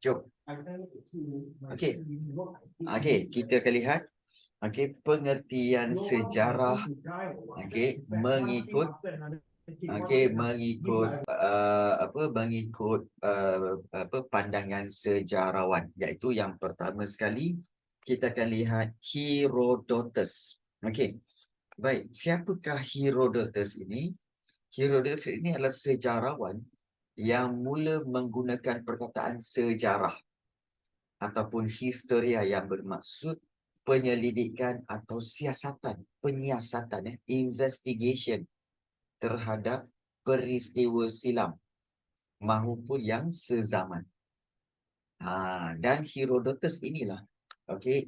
Jom. Okey. Okey, kita akan lihat pengertian sejarah mengikut pandangan sejarawan, iaitu yang pertama sekali kita akan lihat Herodotus. Baik, siapakah Herodotus ini? Herodotus ini adalah sejarawan yang mula menggunakan perkataan sejarah ataupun historia yang bermaksud penyelidikan atau penyiasatan, investigation terhadap peristiwa silam maupun yang sezaman. Dan Herodotus inilah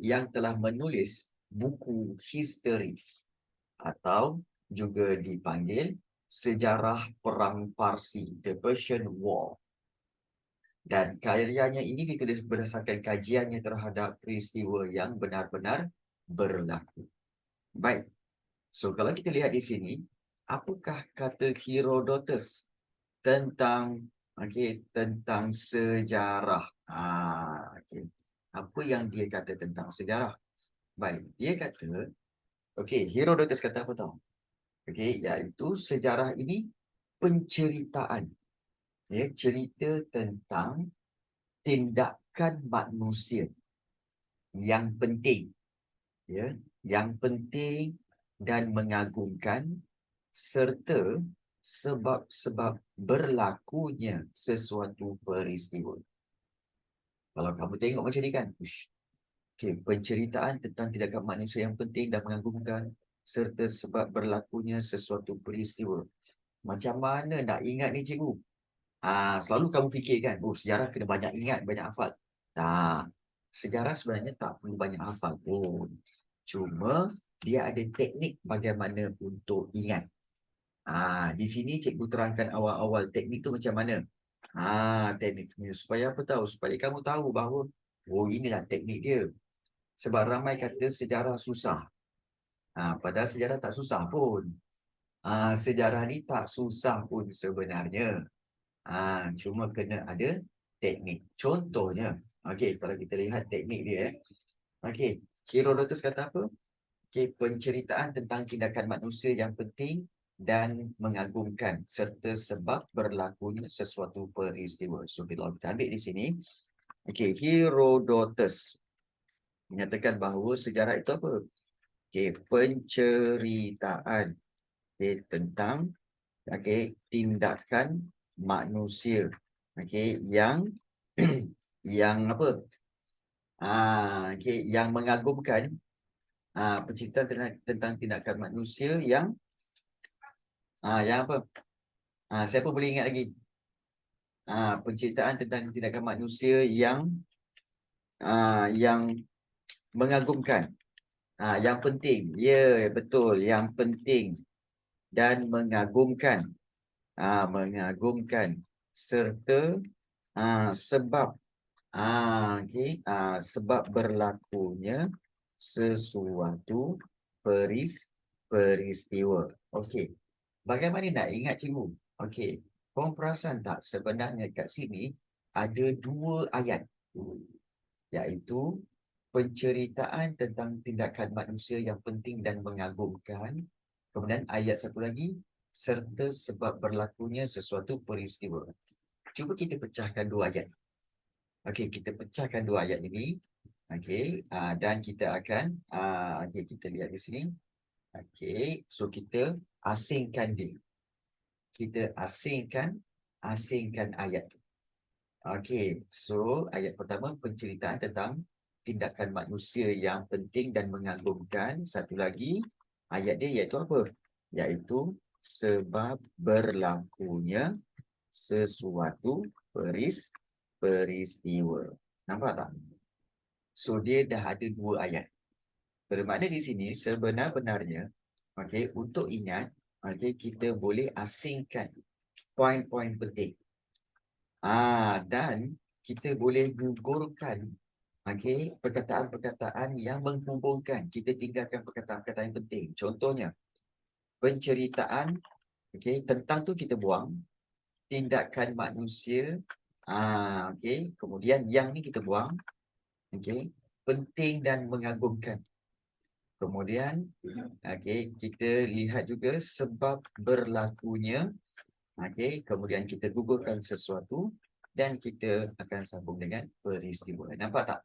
yang telah menulis buku historis atau juga dipanggil Sejarah Perang Parsi, The Persian War. Dan karyanya ini ditulis berdasarkan kajiannya terhadap peristiwa yang benar-benar berlaku. Baik, so kalau kita lihat di sini, apakah kata Herodotus tentang tentang sejarah? Apa yang dia kata tentang sejarah? Baik, dia kata, Herodotus kata apa tahu? Iaitu sejarah ini penceritaan, cerita tentang tindakan manusia yang penting, yang penting dan mengagumkan, serta sebab-sebab berlakunya sesuatu peristiwa. Kalau kamu tengok macam ni kan, penceritaan tentang tindakan manusia yang penting dan mengagumkan, serta sebab berlakunya sesuatu peristiwa. Macam mana nak ingat ni cikgu? Selalu kamu fikirkan, sejarah kena banyak ingat, banyak hafal. Tak, sejarah sebenarnya tak perlu banyak hafal pun. Cuma dia ada teknik bagaimana untuk ingat. Di sini cikgu terangkan awal-awal teknik tu macam mana. Teknik ni supaya apa tahu? Supaya kamu tahu bahawa inilah teknik dia. Sebab ramai kata sejarah susah. Padahal sejarah tak susah pun. Sejarah ni tak susah pun sebenarnya. Cuma kena ada teknik. Contohnya, kalau kita lihat teknik dia. Herodotus kata apa? Penceritaan tentang tindakan manusia yang penting dan mengagumkan serta sebab berlakunya sesuatu peristiwa. So, bila kita ambil di sini, Herodotus menyatakan bahawa sejarah itu apa? Penceritaan tentang tindakan manusia yang yang apa? Yang mengagumkan, penceritaan tentang tindakan manusia yang apa? Siapa boleh ingat lagi? Penceritaan tentang tindakan manusia yang mengagumkan, yang penting. Ya, betul, yang penting dan mengagumkan, serta sebab sebab berlakunya sesuatu peristiwa. Bagaimana nak ingat cikgu? Korang perasan tak sebenarnya kat sini ada 2 ayat, iaitu penceritaan tentang tindakan manusia yang penting dan mengagumkan. Kemudian ayat satu lagi, serta sebab berlakunya sesuatu peristiwa. Cuba kita pecahkan 2 ayat. Kita pecahkan 2 ayat ini. Dan kita akan kita lihat di sini. So kita asingkan dia. Kita asingkan ayat. So ayat pertama penceritaan tentang tindakan manusia yang penting dan mengagumkan. Satu lagi ayat dia iaitu apa? Iaitu sebab berlakunya sesuatu peristiwa. Nampak tak? So dia dah ada 2 ayat. Bermakna di sini sebenar-benarnya untuk ingat, kita boleh asingkan poin-poin penting. Dan kita boleh gugurkan perkataan-perkataan yang menghubungkan. Kita tinggalkan perkataan-perkataan yang penting. Contohnya, penceritaan tentang tu kita buang, tindakan manusia Okey. Kemudian yang ni kita buang. Okey. Penting dan mengagumkan. Kemudian, okey, kita lihat juga sebab berlakunya. Okey. Kemudian kita gugurkan sesuatu dan kita akan sambung dengan peristiwa. Nampak tak?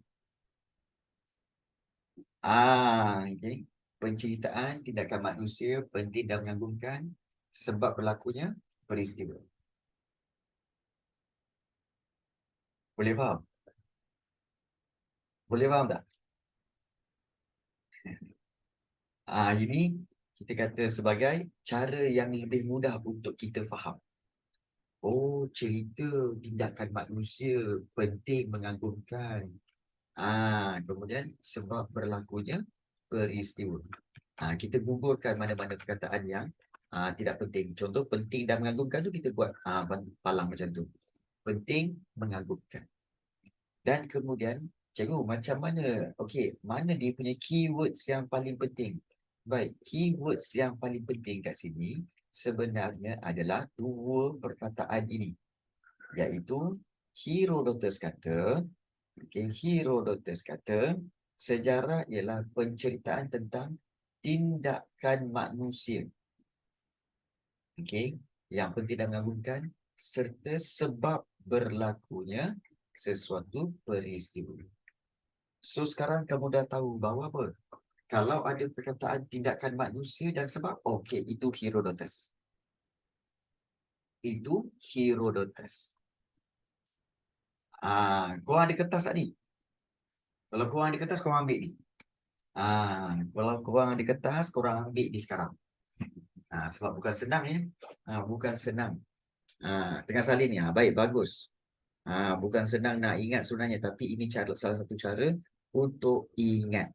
Okey. Penceritaan tindakan manusia penting dan mengagumkan, sebab berlakunya peristiwa. Boleh faham? Boleh faham tak? Ini kita kata sebagai cara yang lebih mudah untuk kita faham. Oh, cerita tindakan manusia penting mengagumkan. Kemudian sebab berlakunya peristiwa. Kita gugurkan mana-mana perkataan yang tidak penting. Contoh penting dan mengagumkan tu kita buat palang macam tu. Penting mengagumkan. Dan kemudian, cikgu macam mana? Okey, mana dia punya keywords yang paling penting? Baik, keywords yang paling penting kat sini sebenarnya adalah dua perkataan ini. Iaitu Herodotus kata, Herodotus kata, sejarah ialah penceritaan tentang tindakan manusia. Okey, yang penting dan mengagumkan serta sebab berlakunya sesuatu peristiwa. So sekarang kamu dah tahu bahawa apa? Kalau ada perkataan tindakan manusia dan sebab, okey, itu Herodotus. Itu Herodotus. Korang ada kertas tak ni? Kalau korang ada kertas, korang ambil ni. Kalau korang ada kertas, korang ambil ni sekarang. Sebab bukan senang ya. Bukan senang. Tengah salin ni. Baik, bagus. Bukan senang nak ingat sebenarnya, tapi ini cara, salah satu cara untuk ingat.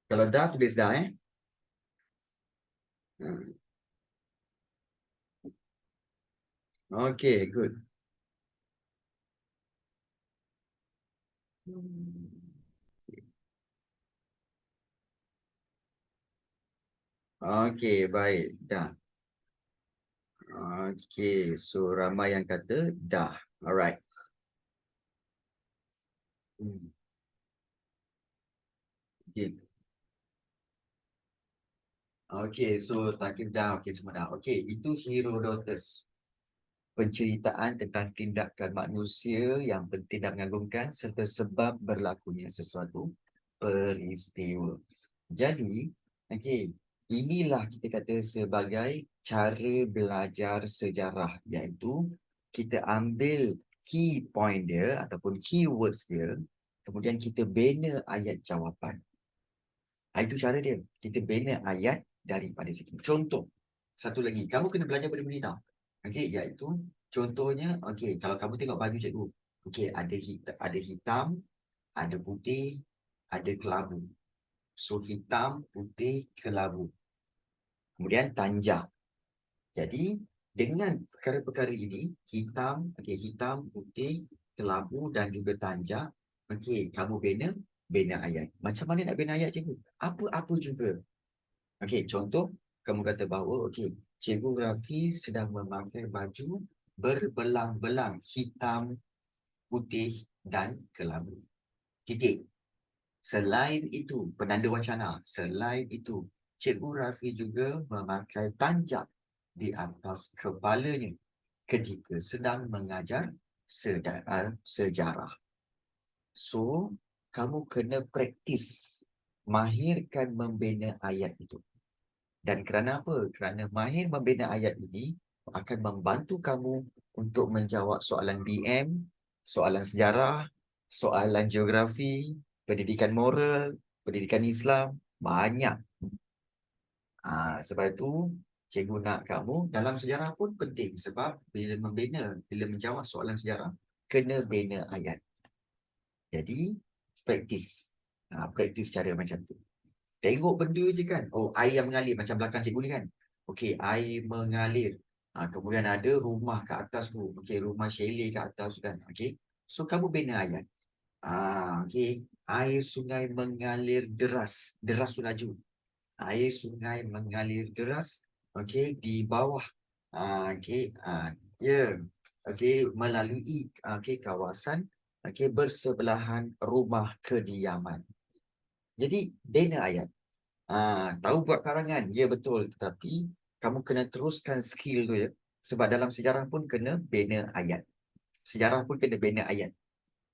Kalau dah, tulis dah eh. Hmm. Okay, good. Okay, baik. Dah. Okay, so ramai yang kata dah. Alright. Okay. Okay, so takib dah. Okay, semua dah. Okay, itu Herodotus. Penceritaan tentang tindakan manusia yang penting dan mengagumkan serta sebab berlakunya sesuatu peristiwa. Jadi, okey, inilah kita kata sebagai cara belajar sejarah, iaitu kita ambil key point dia ataupun keywords dia, kemudian kita bina ayat jawapan. Itu cara dia. Kita bina ayat daripada situ. Contoh, satu lagi, kamu kena belajar benda-benda ni tau. Okey, iaitu contohnya, okey, kalau kamu tengok baju cikgu, okey, ada hitam, ada putih, ada kelabu. So, hitam, putih, kelabu. Kemudian tanjak. Jadi, dengan perkara-perkara ini, hitam, okey, hitam, putih, kelabu dan juga tanjak, okey, kamu bina ayat. Macam mana nak bina ayat, cikgu? Apa-apa juga. Okey, contoh, kamu kata bahawa, okey, Cikgu Rafi sedang memakai baju berbelang-belang hitam, putih dan kelabu. Titik. Selain itu, penanda wacana. Selain itu, Cikgu Rafi juga memakai tanjak di atas kepalanya ketika sedang mengajar sejarah. So, kamu kena praktis, mahirkan membina ayat itu. Dan kerana apa? Kerana mahir membina ayat ini akan membantu kamu untuk menjawab soalan BM, soalan sejarah, soalan geografi, pendidikan moral, pendidikan Islam, banyak. Sebab itu, cikgu nak kamu dalam sejarah pun penting sebab bila menjawab soalan sejarah, kena bina ayat. Jadi, praktis. Praktis cara macam tu. Tengok benda je kan. Oh, air yang mengalir macam belakang cikgu ni kan. Okey, air mengalir. Kemudian ada rumah kat atas tu. Okey, rumah chalet kat atas kan. Okey. So kamu bina ayat. Okey. Air sungai mengalir deras. Deras tu laju. Air sungai mengalir deras. Okey, di bawah. Okey. Ya. Okey, melalui kawasan bersebelahan rumah kediaman. Jadi bina ayat. Tahu buat karangan, ya betul. Tetapi kamu kena teruskan skill tu ya. Sebab dalam sejarah pun kena bina ayat. Sejarah pun kena bina ayat.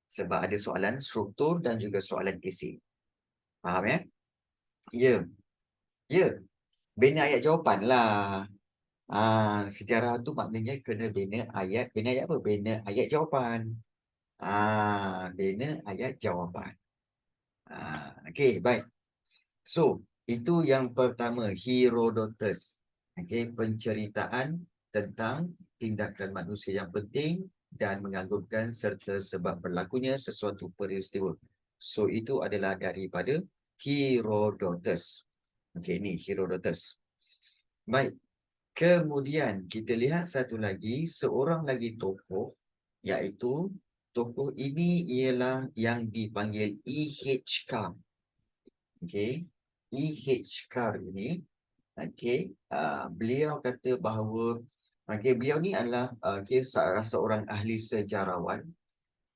Sebab ada soalan struktur dan juga soalan isi. Faham ya? Ya. Ya. Bina ayat jawapan lah. Sejarah tu maknanya kena bina ayat. Bina ayat apa? Bina ayat jawapan. Bina ayat jawapan. Okey, baik. So, itu yang pertama, Herodotus. Okey, penceritaan tentang tindakan manusia yang penting dan mengagumkan serta sebab berlakunya sesuatu peristiwa. So, itu adalah daripada Herodotus. Okey, ini Herodotus. Baik. Kemudian kita lihat satu lagi, seorang lagi tokoh, iaitu tokoh ini ialah yang dipanggil E.H. Carr. Okey. E.H. Carr ini, beliau kata bahawa beliau ni adalah salah seorang ahli sejarawan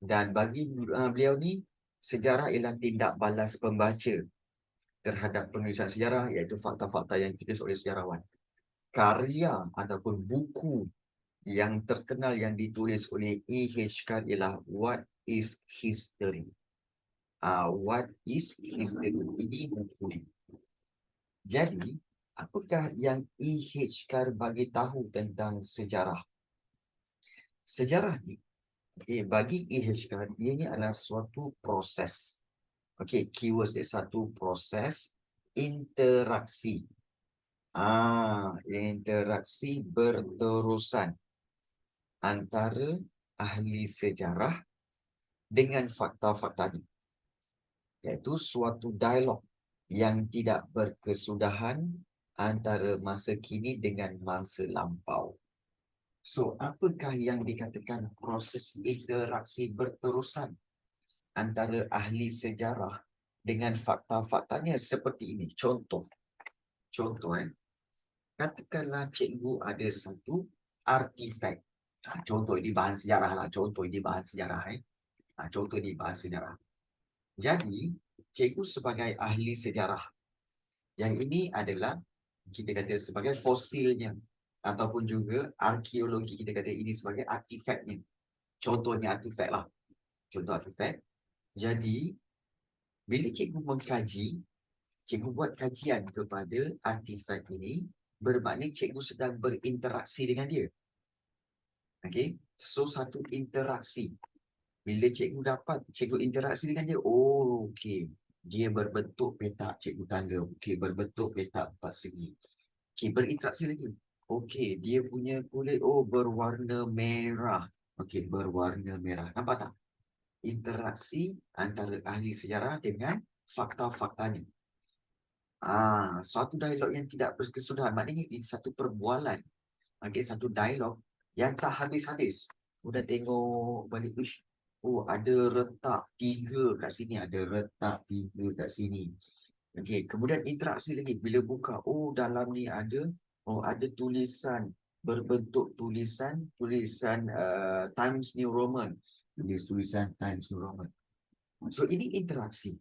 dan bagi beliau ni sejarah ialah tindak balas pembaca terhadap penulisan sejarah, iaitu fakta-fakta yang ditulis oleh sejarawan. Karya ataupun buku yang terkenal yang ditulis oleh E.H. Carr ialah What is History? What is History? Ini buku ni. Jadi, apakah yang E.H. Carr bagi tahu tentang sejarah? Sejarah ni, bagi E.H. Carr, ini adalah suatu proses. Keywords dia satu proses interaksi. Interaksi berterusan antara ahli sejarah dengan fakta-faktanya. Iaitu suatu dialog yang tidak berkesudahan antara masa kini dengan masa lampau. So, apakah yang dikatakan proses interaksi berterusan antara ahli sejarah dengan fakta-faktanya seperti ini? Contoh, katakanlah cikgu ada satu artifak. Contoh ini bahan sejarah lah. Contoh ini bahan sejarah. Jadi, cikgu sebagai ahli sejarah, yang ini adalah kita kata sebagai fosilnya, ataupun juga arkeologi, kita kata ini sebagai artifaknya. Contohnya artifak lah. Contoh artifak. Jadi, bila cikgu mengkaji, cikgu buat kajian kepada artifak ini, bermakna cikgu sedang berinteraksi dengan dia. So satu interaksi. Bila cikgu dapat, cikgu interaksi dengan dia, dia berbentuk petak, cikgu tanda. Berbentuk petak empat segi. Berinteraksi lagi. Dia punya kulit, berwarna merah. Berwarna merah. Nampak tak? Interaksi antara ahli sejarah dengan fakta-faktanya. Suatu dialog yang tidak berkesudahan. Maknanya ini satu perbualan. Satu dialog yang tak habis-habis. Udah tengok balik, ada retak 3 kat sini, ada retak 3 kat sini. Kemudian interaksi lagi. Bila buka, dalam ni ada tulisan berbentuk tulisan Times New Roman. Tulisan Times New Roman. So ini interaksi.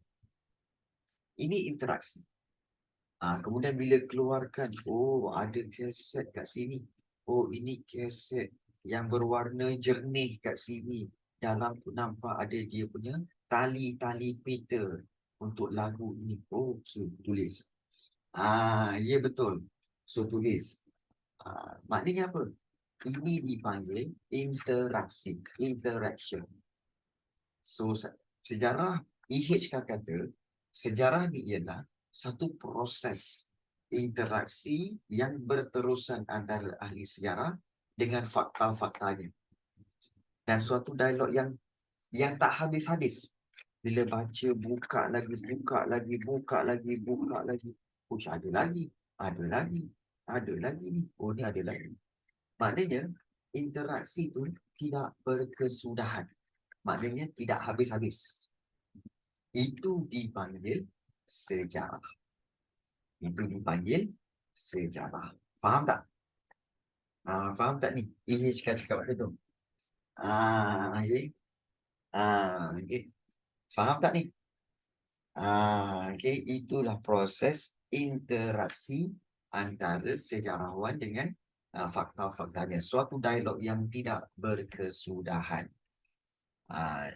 Kemudian bila keluarkan, ada kaset kat sini. Ini kaset yang berwarna jernih kat sini. Dalam tu nampak ada dia punya tali-tali pita untuk lagu ini. Tulis. Ya betul. So tulis. Maknanya apa? Ini dipanggil interaction. So sejarah E.H. kata, sejarah ni ialah satu proses interaksi yang berterusan antara ahli sejarah dengan fakta-faktanya. Dan suatu dialog yang tak habis-habis. Bila baca, buka lagi. Ada lagi ni. Ni ada lagi. Maknanya interaksi itu tidak berkesudahan. Maknanya tidak habis-habis. Itu dipanggil sejarah. Itu dipanggil sejarah. Faham tak? Faham tak ni? cakap apa tu? Okay. Okay. Faham tak ni? Okay. Itulah proses interaksi antara sejarawan dengan fakta-faktanya. Suatu dialog yang tidak berkesudahan.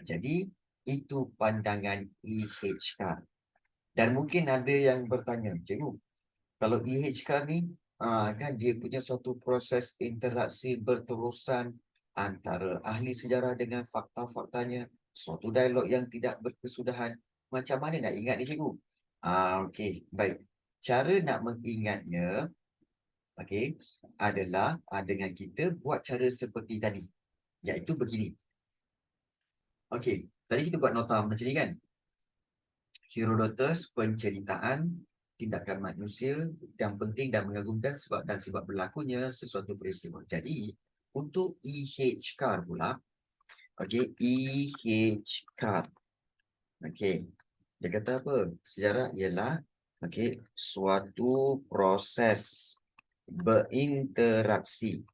Jadi, itu pandangan EHK. Dan mungkin ada yang bertanya, cikgu, kalau EHK ni, kan dia punya suatu proses interaksi berterusan antara ahli sejarah dengan fakta-faktanya, suatu dialog yang tidak berkesudahan. Macam mana nak ingat ni, cikgu? Okey, baik. Cara nak mengingatnya, okey, adalah dengan kita buat cara seperti tadi, iaitu begini. Okey, tadi kita buat nota macam ni kan? Herodotus, penceritaan tindakan manusia yang penting dan mengagumkan sebab berlakunya sesuatu peristiwa. Jadi, untuk E.H. Carr pula, okey, E.H. Carr. Okey. Dia kata apa? Sejarah ialah okey, suatu proses berinteraksi.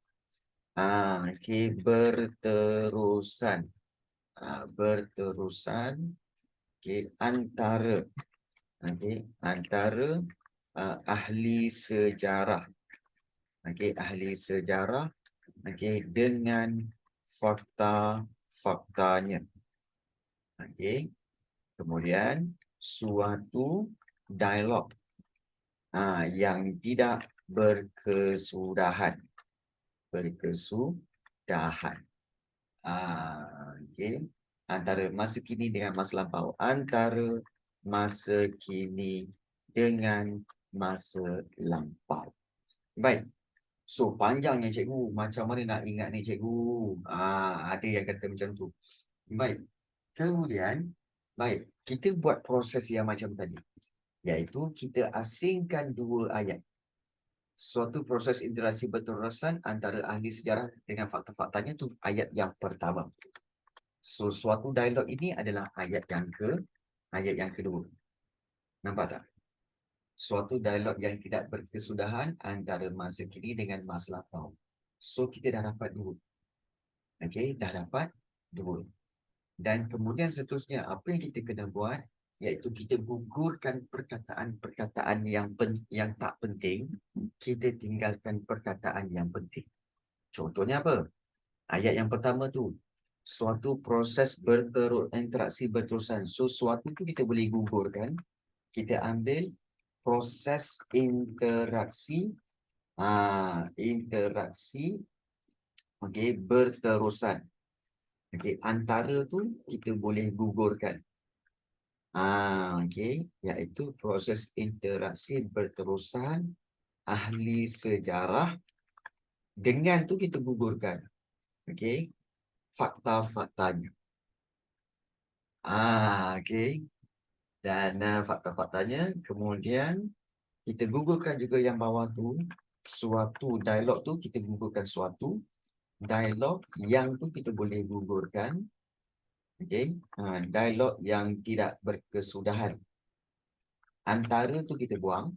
Okey, berterusan. Berterusan okey, antara ahli sejarah, ahli sejarah, dengan fakta-faktanya. Kemudian suatu dialog yang tidak berkesudahan. Antara masa kini dengan masa lampau. Antara masa kini dengan masa lampau. Baik. So, panjangnya cikgu. Macam mana nak ingat ni cikgu? Ada yang kata macam tu. Baik. Kemudian, baik. Kita buat proses yang macam tadi. Iaitu kita asingkan dua ayat. Suatu proses interaksi berterusan antara ahli sejarah dengan fakta-faktanya tu ayat yang pertama. So, suatu dialog ini adalah ayat yang kedua. Nampak tak? Suatu dialog yang tidak berkesudahan antara masa kini dengan masa lampau. So, kita dah dapat dua. Okey, dah dapat dua. Dan kemudian seterusnya, apa yang kita kena buat, iaitu kita gugurkan perkataan-perkataan yang tak penting, kita tinggalkan perkataan yang penting. Contohnya apa? Ayat yang pertama tu, suatu proses interaksi berterusan. So, suatu tu kita boleh gugurkan. Kita ambil proses interaksi berterusan. Antara tu kita boleh gugurkan. Iaitu proses interaksi berterusan ahli sejarah dengan tu kita gugurkan. Fakta-faktanya. Dan fakta-faktanya, kemudian kita gugurkan juga yang bawah tu, suatu dialog tu kita gugurkan suatu dialog yang tu kita boleh gugurkan. Dialog yang tidak berkesudahan. Antara tu kita buang.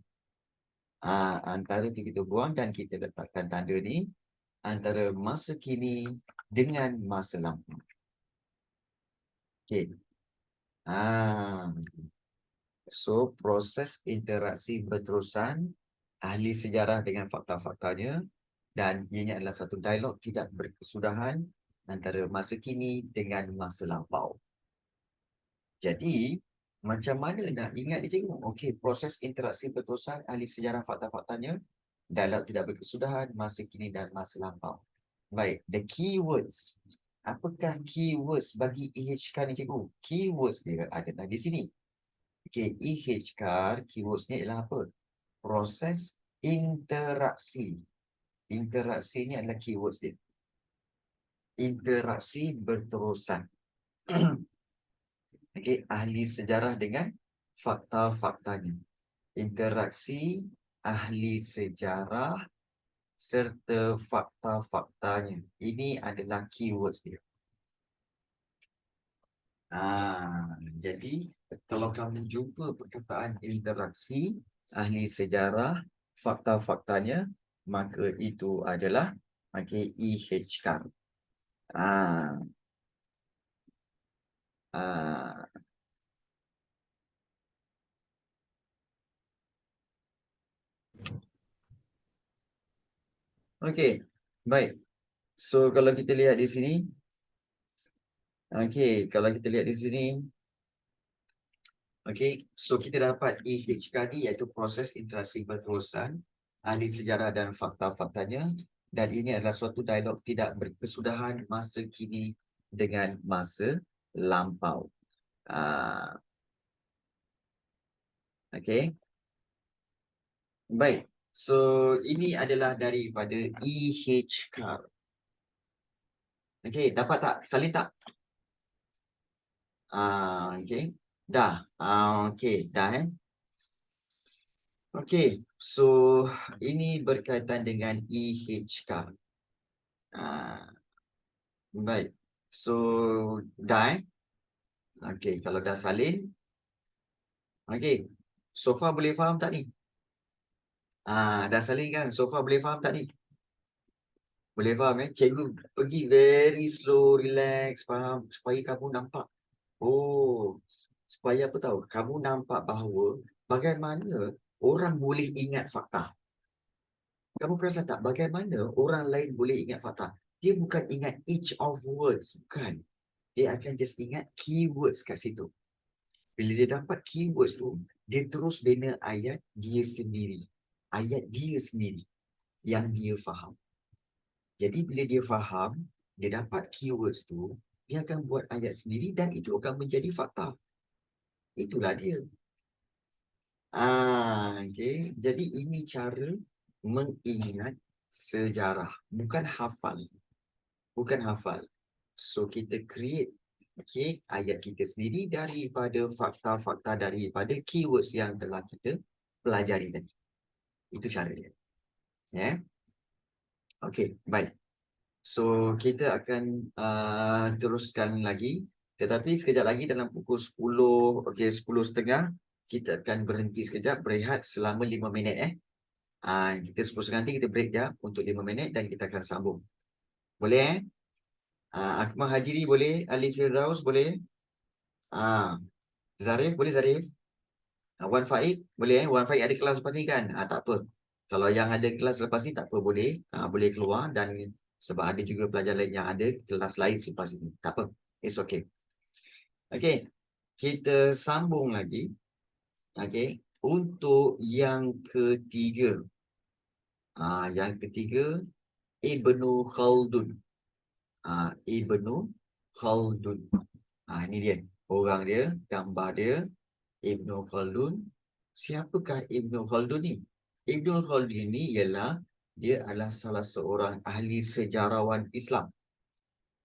Dan kita letakkan tanda ni antara masa kini dengan masa lampau. So, proses interaksi berterusan ahli sejarah dengan fakta-faktanya, dan ianya adalah satu dialog tidak berkesudahan antara masa kini dengan masa lampau. Jadi, macam mana nak ingat ni cikgu? Okey, proses interaksi berterusan ahli sejarah fakta-faktanya, dialog tidak berkesudahan, masa kini dan masa lampau. Baik, the keywords. Apakah keywords bagi EHK ni cikgu? Keywords dia ada di sini. EHK, keywords ni ialah apa? Proses interaksi. Interaksi ni adalah keywords dia. Interaksi berterusan. Ahli sejarah dengan fakta-faktanya. Interaksi ahli sejarah serta fakta-faktanya. Ini adalah keywords dia. Jadi kalau kamu jumpa perkataan interaksi, ahli sejarah, fakta-faktanya, maka itu adalah EHK. Ah, ah. Okey, baik. So kalau kita lihat di sini, kalau kita lihat di sini, so kita dapat EHKD iaitu proses interaksi berterusan, ahli sejarah dan fakta-faktanya, dan ini adalah suatu dialog tidak berkesudahan masa kini dengan masa lampau. Okey. Baik. So ini adalah daripada EHK. Okey, dapat tak? Salin tak? Okey. Dah. Okey, dah Okey. So ini berkaitan dengan EHK. Baik. So dah Okey, kalau dah salin. Okey. So far boleh faham tak ni? Dah salin kan? So far boleh faham tak ni? Boleh faham Cikgu pergi very slow, relax, faham supaya kamu nampak. Supaya apa tahu? Kamu nampak bahawa bagaimana orang boleh ingat fakta. Kamu perasan tak bagaimana orang lain boleh ingat fakta? Dia bukan ingat each of words, bukan. Dia akan just ingat keywords kat situ. Bila dia dapat keywords tu, dia terus bina ayat dia sendiri. Ayat dia sendiri yang dia faham. Jadi bila dia faham, dia dapat keywords tu, dia akan buat ayat sendiri dan itu akan menjadi fakta. Itulah dia. Jadi ini cara mengingat sejarah, bukan hafal. Bukan hafal. So kita create ayat kita sendiri daripada fakta-fakta, daripada keywords yang telah kita pelajari tadi. Itu cara dia. Baik. So kita akan teruskan lagi. Tetapi sekejap lagi dalam pukul 10, 10.30 kita akan berhenti sekejap, berehat selama 5 minit kita 10.30 nanti kita break je untuk 5 minit dan kita akan sambung. Boleh Akmal Hajiri boleh, Ali Firdaus boleh, Zarif boleh, Zarif, Wan Faid boleh Wan Faid ada kelas lepas ni kan? Tak apa. Kalau yang ada kelas lepas ni tak apa, boleh boleh keluar, dan sebab ada juga pelajar lain yang ada kelas lain selepas ini. Tak apa. It's okay. Okey. Kita sambung lagi. Untuk yang ketiga. Yang ketiga, Ibnu Khaldun. Ibnu Khaldun. Ini dia. Orang dia, gambar dia. Ibnu Khaldun. Siapakah Ibnu Khaldun ni? Ibnu Khaldun ni dia adalah salah seorang ahli sejarawan Islam.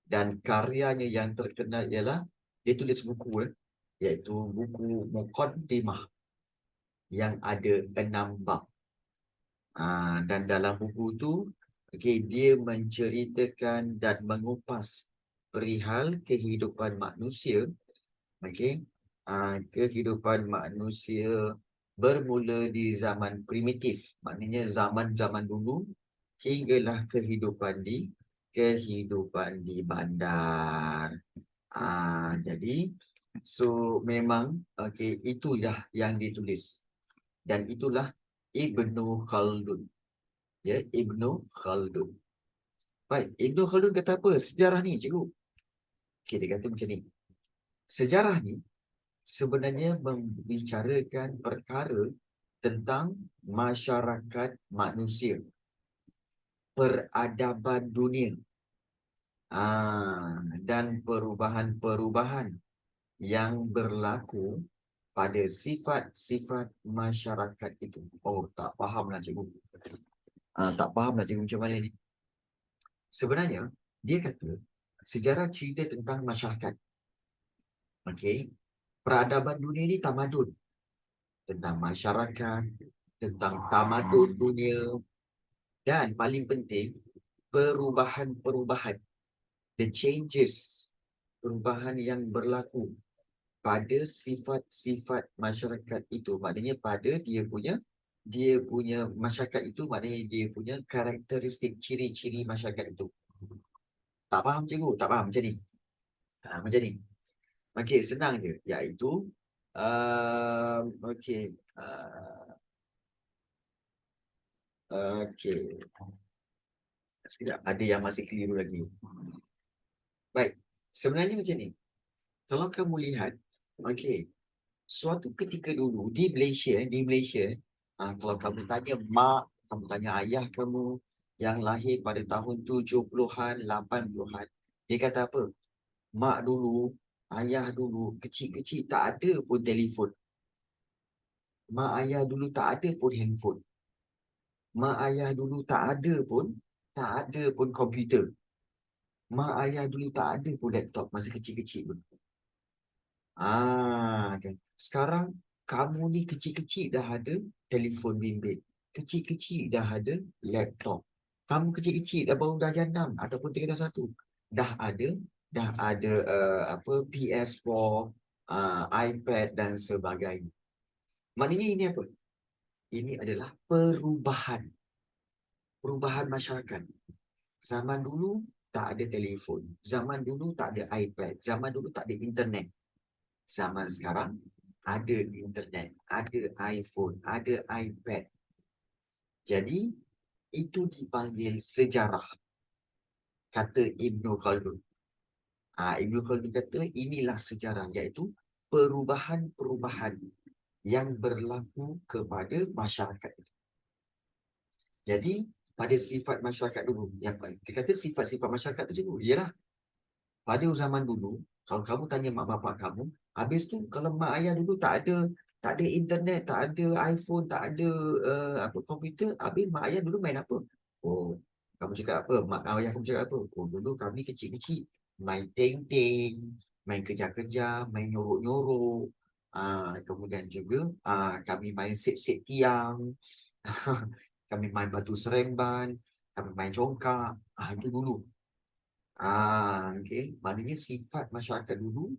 Dan karyanya yang terkenal ialah dia tulis buku iaitu buku Muqaddimah yang ada 6 bab. Dan dalam buku tu dia menceritakan dan mengupas perihal kehidupan manusia, kehidupan manusia bermula di zaman primitif, maknanya zaman-zaman dulu, hinggalah kehidupan di bandar. Jadi memang itulah yang ditulis, dan itulah Ibnu Khaldun. Ibnu Khaldun. Baik, Ibnu Khaldun kata apa sejarah ni, cikgu? Dia kata macam ni. Sejarah ni sebenarnya membicarakan perkara tentang masyarakat manusia, peradaban dunia, dan perubahan-perubahan yang berlaku pada sifat-sifat masyarakat itu. Tak fahamlah cikgu. Tak fahamlah cikgu macam mana ni. Sebenarnya, dia kata sejarah cerita tentang masyarakat. Peradaban dunia ni tamadun. Tentang masyarakat, tentang tamadun dunia, Dan paling penting, perubahan-perubahan, the changes, perubahan yang berlaku pada sifat-sifat masyarakat itu. Maknanya pada dia punya masyarakat itu, maknanya dia punya karakteristik ciri-ciri masyarakat itu. Tak faham cikgu? Tak faham macam ni. Macam ni. Okey, senang je. Iaitu, okey. Okey. Sekejap, ada yang masih keliru lagi. Baik, sebenarnya macam ni. Kalau kamu lihat, okey, suatu ketika dulu di Malaysia, kalau kamu tanya mak, kamu tanya ayah kamu yang lahir pada tahun 70-an, 80-an, dia kata apa? Mak dulu, ayah dulu, kecil-kecil tak ada pun telefon. Mak ayah dulu tak ada pun handphone. Mak ayah dulu tak ada pun komputer. Mak ayah dulu tak ada pun laptop masa kecil-kecil pun. Kan. Sekarang kamu ni kecil-kecil dah ada telefon bimbit. Kecil-kecil dah ada laptop. Kamu kecil-kecil dah baru darjah 6 ataupun tingkatan 1. Dah ada apa PS4, iPad dan sebagainya. Maknanya ini apa? Ini adalah perubahan masyarakat. Zaman dulu tak ada telefon. Zaman dulu tak ada iPad. Zaman dulu tak ada internet. Zaman sekarang ada internet, ada iPhone, ada iPad. Jadi, itu dipanggil sejarah, kata Ibnu Khaldun. Ibnu Khaldun kata inilah sejarah, iaitu perubahan-perubahan yang berlaku kepada masyarakat. Jadi, pada sifat masyarakat dulu, dia kata sifat-sifat masyarakat tu cikgu, ialah pada zaman dulu, kalau kamu tanya mak bapak kamu, habis tu kalau mak ayah dulu tak ada internet, tak ada iPhone, tak ada apa komputer, habis mak ayah dulu main apa? Oh, kamu cakap apa? Mak ayah kamu cakap apa? Oh, dulu kami kecil-kecil main teng-teng, main kejar-kejar, main nyorok-nyorok. Kemudian juga kami main sip-sip tiang, kami main batu seremban, kami main congkak. Itu dulu. Okey. Maknanya sifat masyarakat dulu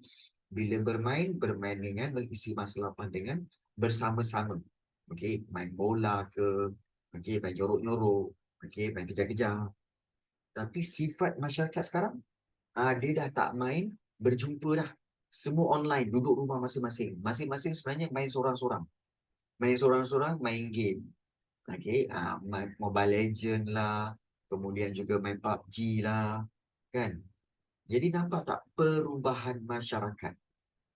bila bermain dengan mengisi masa lapang dengan bersama-sama. Okey, main bola ke, okey, main nyorok-nyorok, okey, main kejar-kejar. Tapi sifat masyarakat sekarang, dia dah tak main berjumpa dah. Semua online, duduk rumah masing-masing. Masing-masing sebenarnya main sorang-sorang. Main sorang-sorang, main game. Okey, main Mobile Legend lah, kemudian juga main PUBG lah, kan? Jadi nampak tak perubahan masyarakat?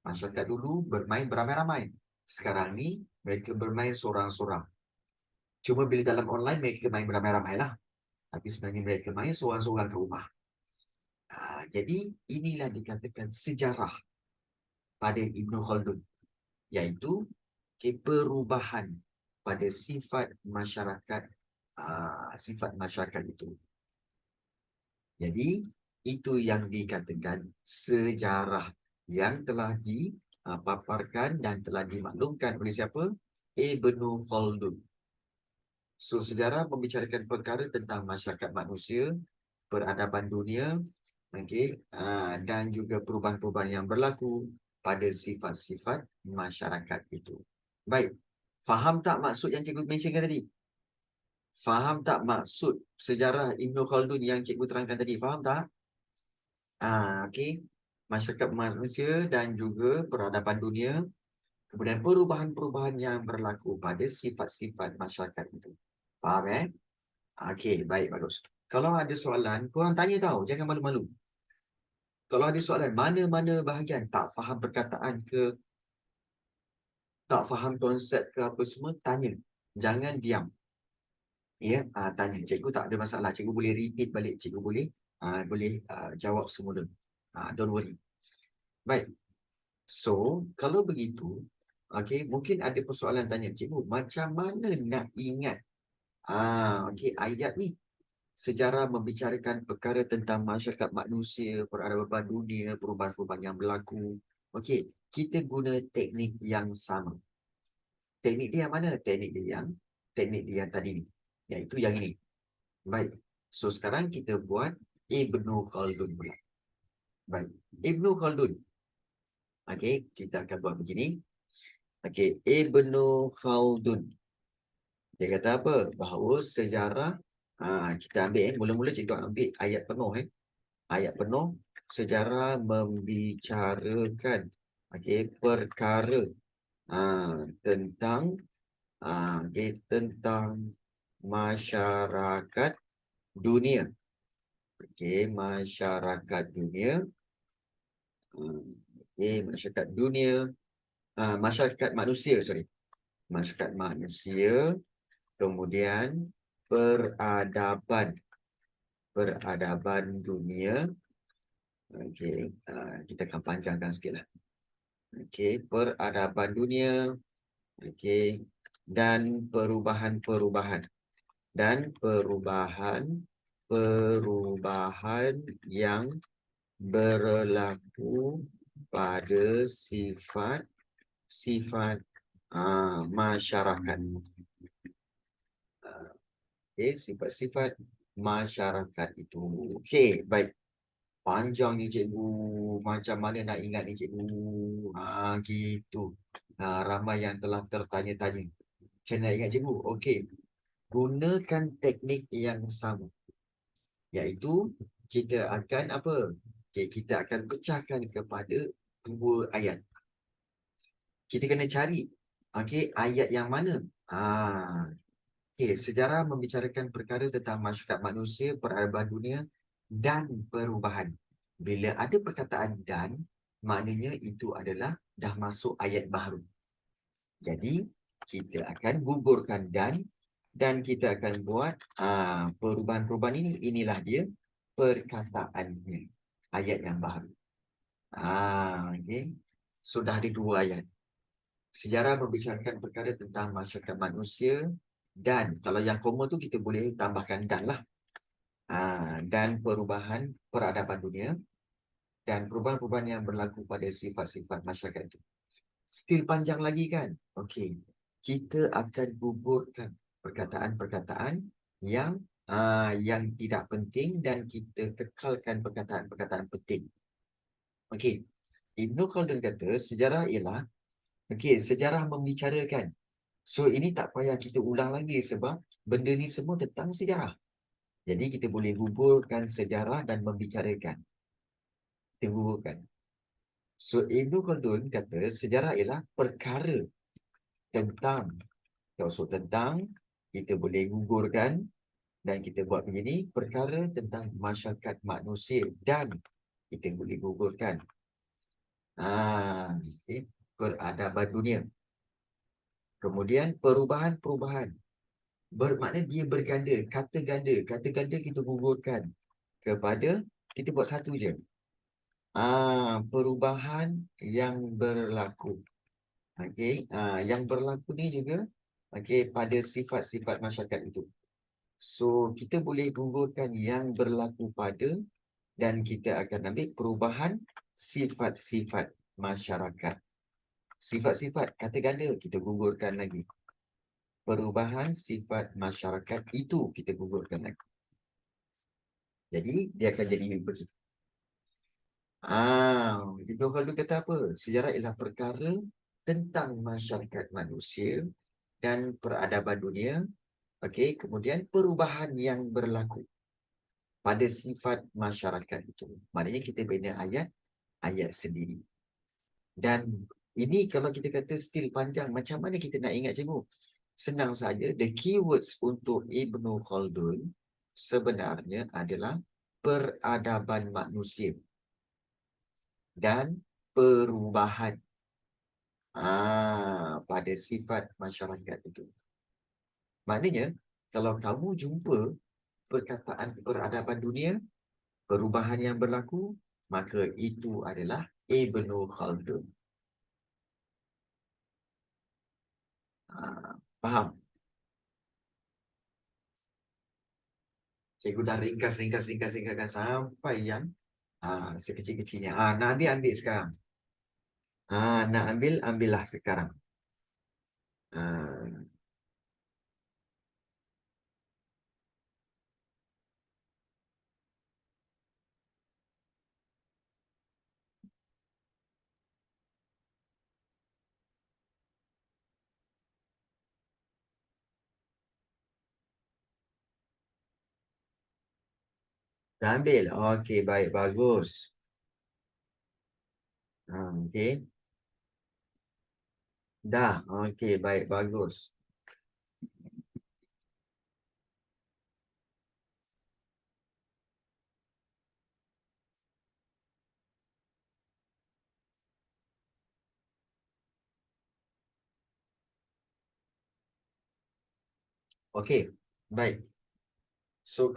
Masyarakat dulu bermain beramai-ramai. Sekarang ni mereka bermain sorang-sorang. Cuma bila dalam online mereka main beramai-ramai lah. Tapi sebenarnya mereka main sorang-sorang ke rumah. Jadi inilah dikatakan sejarah pada Ibnu Khaldun. Iaitu perubahan pada sifat masyarakat itu. Jadi, itu yang dikatakan sejarah yang telah dipaparkan dan telah dimaklumkan oleh siapa? Ibnu Khaldun. So, sejarah membicarakan perkara tentang masyarakat manusia, peradaban dunia, okay, dan juga perubahan-perubahan yang berlaku pada sifat-sifat masyarakat itu. Baik, faham tak maksud yang cikgu mentionkan tadi? Faham tak maksud sejarah Ibnu Khaldun yang cikgu terangkan tadi? Faham tak? Okey. Masyarakat manusia dan juga peradaban dunia, kemudian perubahan-perubahan yang berlaku pada sifat-sifat masyarakat itu. Faham Okey, baik, bagus. Kalau ada soalan, korang tanya tau, jangan malu-malu. Kalau ada soalan, mana-mana bahagian tak faham perkataan ke, tak faham konsep ke apa semua, tanya. Jangan diam. Ya, tanya. Cikgu tak ada masalah. Cikgu boleh repeat balik. Cikgu boleh jawab semula. Don't worry. Baik. So, kalau begitu, mungkin ada persoalan tanya, cikgu, macam mana nak ingat ayat ni? Sejarah membicarakan perkara tentang masyarakat manusia, peradaban dunia, perubahan-perubahan yang berlaku. Okey, kita guna teknik yang sama. Teknik dia yang mana? Teknik dia yang tadi ni. Iaitu yang ini. Baik. So, sekarang kita buat Ibnu Khaldun pula. Baik. Ibnu Khaldun. Okey, kita akan buat begini. Okey, Ibnu Khaldun. Dia kata apa? Bahawa sejarah, kita ambil, mula-mula cikgu ambil ayat penuh. Ayat penuh, sejarah membicarakan perkara tentang tentang masyarakat dunia. Masyarakat dunia. Masyarakat dunia. Masyarakat manusia, sorry. Masyarakat manusia. Kemudian peradaban. Peradaban dunia. Kita akan panjangkan sikit lah. Peradaban dunia. Dan perubahan-perubahan. Dan perubahan yang berlaku pada sifat masyarakat. Sifat-sifat masyarakat itu. Okey, baik. Panjang ni cikgu. Macam mana nak ingat ni cikgu? Gitu. Ramai yang telah tertanya-tanya. Macam nak ingat cikgu? Okey. Gunakan teknik yang sama. Iaitu kita akan apa? Kita akan pecahkan kepada 2 ayat. Kita kena cari ayat yang mana? Sejarah membicarakan perkara tentang masyarakat manusia, peradaban dunia dan perubahan. Bila ada perkataan dan, maknanya itu adalah dah masuk ayat baru. Jadi, kita akan gugurkan dan kita akan buat perubahan-perubahan ini. Inilah dia perkataannya. Ayat yang baru. Sudah ada 2 ayat. Sejarah membicarakan perkara tentang masyarakat manusia dan kalau yang koma tu kita boleh tambahkan dan lah. Dan perubahan peradaban dunia dan perubahan-perubahan yang berlaku pada sifat-sifat masyarakat itu. Still panjang lagi kan? Okey. Kita akan gugurkan perkataan-perkataan yang tidak penting dan kita kekalkan perkataan-perkataan penting. Okey. Ibnu Khaldun kata sejarah ialah sejarah membicarakan. So, ini tak payah kita ulang lagi sebab benda ni semua tentang sejarah. Jadi, kita boleh gugurkan sejarah dan membicarakan. Kita gugurkan. So, Ibnu Khaldun kata sejarah ialah perkara tentang. So, tentang, kita boleh gugurkan dan kita buat begini. Perkara tentang masyarakat manusia dan kita boleh gugurkan. Peradaban dunia. Kemudian perubahan-perubahan. Bermakna dia berganda. Kata ganda. Kata ganda kita gugurkan kepada, kita buat satu je. Perubahan yang berlaku. Yang berlaku ni juga pada sifat-sifat masyarakat itu. So, kita boleh gugurkan yang berlaku pada dan kita akan ambil perubahan sifat-sifat masyarakat. Sifat-sifat, kata ganda, kita gugurkan lagi. Perubahan sifat masyarakat itu kita gugurkan lagi. Jadi, dia akan jadi begitu. Ibnu Khaldun kata apa? Sejarah ialah perkara tentang masyarakat manusia dan peradaban dunia. Kemudian perubahan yang berlaku pada sifat masyarakat itu. Maknanya kita bina ayat sendiri. Dan ini kalau kita kata still panjang, macam mana kita nak ingat cikgu? Senang saja, the keywords untuk Ibnu Khaldun sebenarnya adalah peradaban manusia dan perubahan pada sifat masyarakat itu. Maknanya, kalau kamu jumpa perkataan peradaban dunia, perubahan yang berlaku, maka itu adalah Ibnu Khaldun. Faham? Cikgu dah ringkas sampai yang sekecil-kecilnya. Nak ambil sekarang. Nak ambillah sekarang. Dah ambil. Okey, baik, bagus. Okey. Dah. Okey, baik, bagus. Okey, baik. So,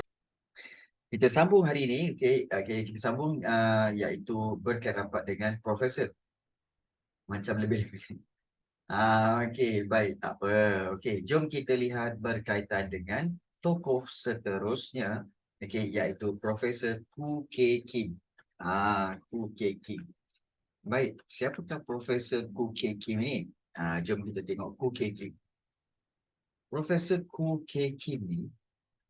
kita sambung hari ini. Okey, kita sambung iaitu berkaitan rapat dengan profesor. Macam lebih-lebih. Okey, baik, tak apa. Okey, jom kita lihat berkaitan dengan tokoh seterusnya, okey, iaitu Profesor Khoo Kay Kim. Khoo Kay Kim. Baik, siapakah Profesor Khoo Kay Kim ni? Jom kita tengok Khoo Kay Kim. Profesor Khoo Kay Kim ni,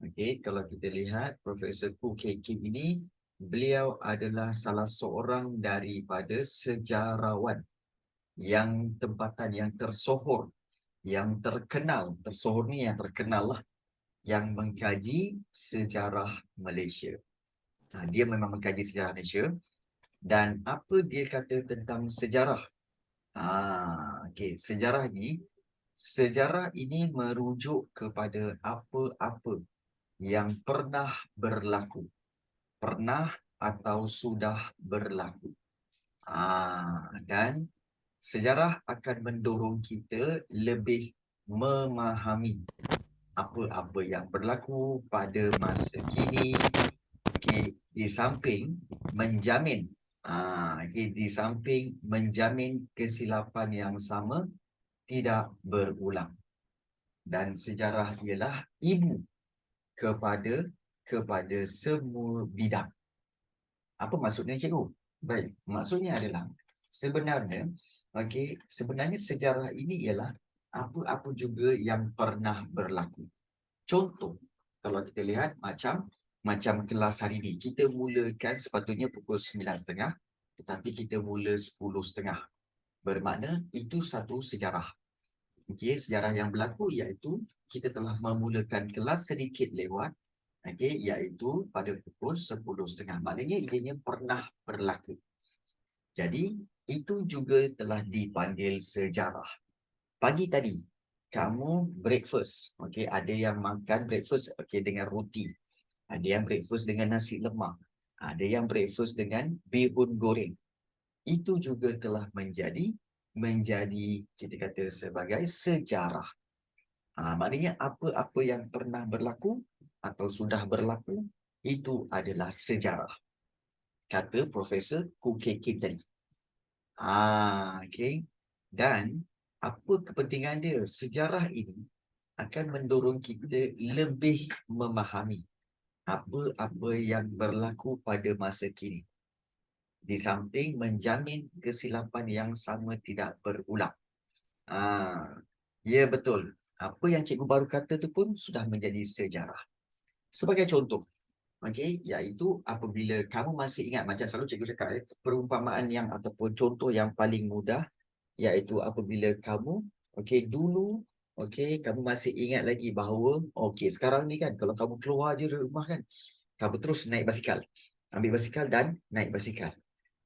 okey, kalau kita lihat Profesor Khoo Kay Kim ini, beliau adalah salah seorang daripada sejarawan yang tempatan yang tersohor, yang terkenal, tersohor ni yang terkenal lah, yang mengkaji sejarah Malaysia. Dia memang mengkaji sejarah Malaysia. Dan apa dia kata tentang sejarah? Okey, sejarah ini merujuk kepada apa-apa yang pernah berlaku, pernah atau sudah berlaku. Dan sejarah akan mendorong kita lebih memahami apa-apa yang berlaku pada masa kini, okey, di samping menjamin di samping menjamin kesilapan yang sama tidak berulang. Dan sejarah ialah ibu kepada kepada semua bidang. Apa maksudnya, cikgu? Baik, maksudnya adalah sebenarnya sejarah ini ialah apa-apa juga yang pernah berlaku. Contoh, kalau kita lihat macam kelas hari ini, kita mulakan sepatutnya pukul 9.30, tetapi kita mula 10.30. Bermakna itu satu sejarah. Okey, sejarah yang berlaku iaitu kita telah memulakan kelas sedikit lewat, okey, iaitu pada pukul 10.30. Maknanya ianya pernah berlaku. Jadi, itu juga telah dipanggil sejarah. Pagi tadi, kamu breakfast. Okey, ada yang makan breakfast dengan roti. Ada yang breakfast dengan nasi lemak. Ada yang breakfast dengan bihun goreng. Itu juga telah menjadi kita kata sebagai sejarah. Maknanya apa-apa yang pernah berlaku atau sudah berlaku itu adalah sejarah. Kata Profesor Khoo Kay Kim tadi. Okey. Dan apa kepentingan dia? Sejarah ini akan mendorong kita lebih memahami apa-apa yang berlaku pada masa kini. Di samping menjamin kesilapan yang sama tidak berulang. Ya, betul. Apa yang cikgu baru kata tu pun sudah menjadi sejarah. Sebagai contoh, okey, iaitu apabila kamu masih ingat, macam selalu cikgu cakap, perumpamaan yang ataupun contoh yang paling mudah iaitu apabila kamu, okey, dulu, okey, kamu masih ingat lagi bahawa, okey, sekarang ni kan kalau kamu keluar je dari rumah kan, kamu terus naik basikal. Ambil basikal dan naik basikal.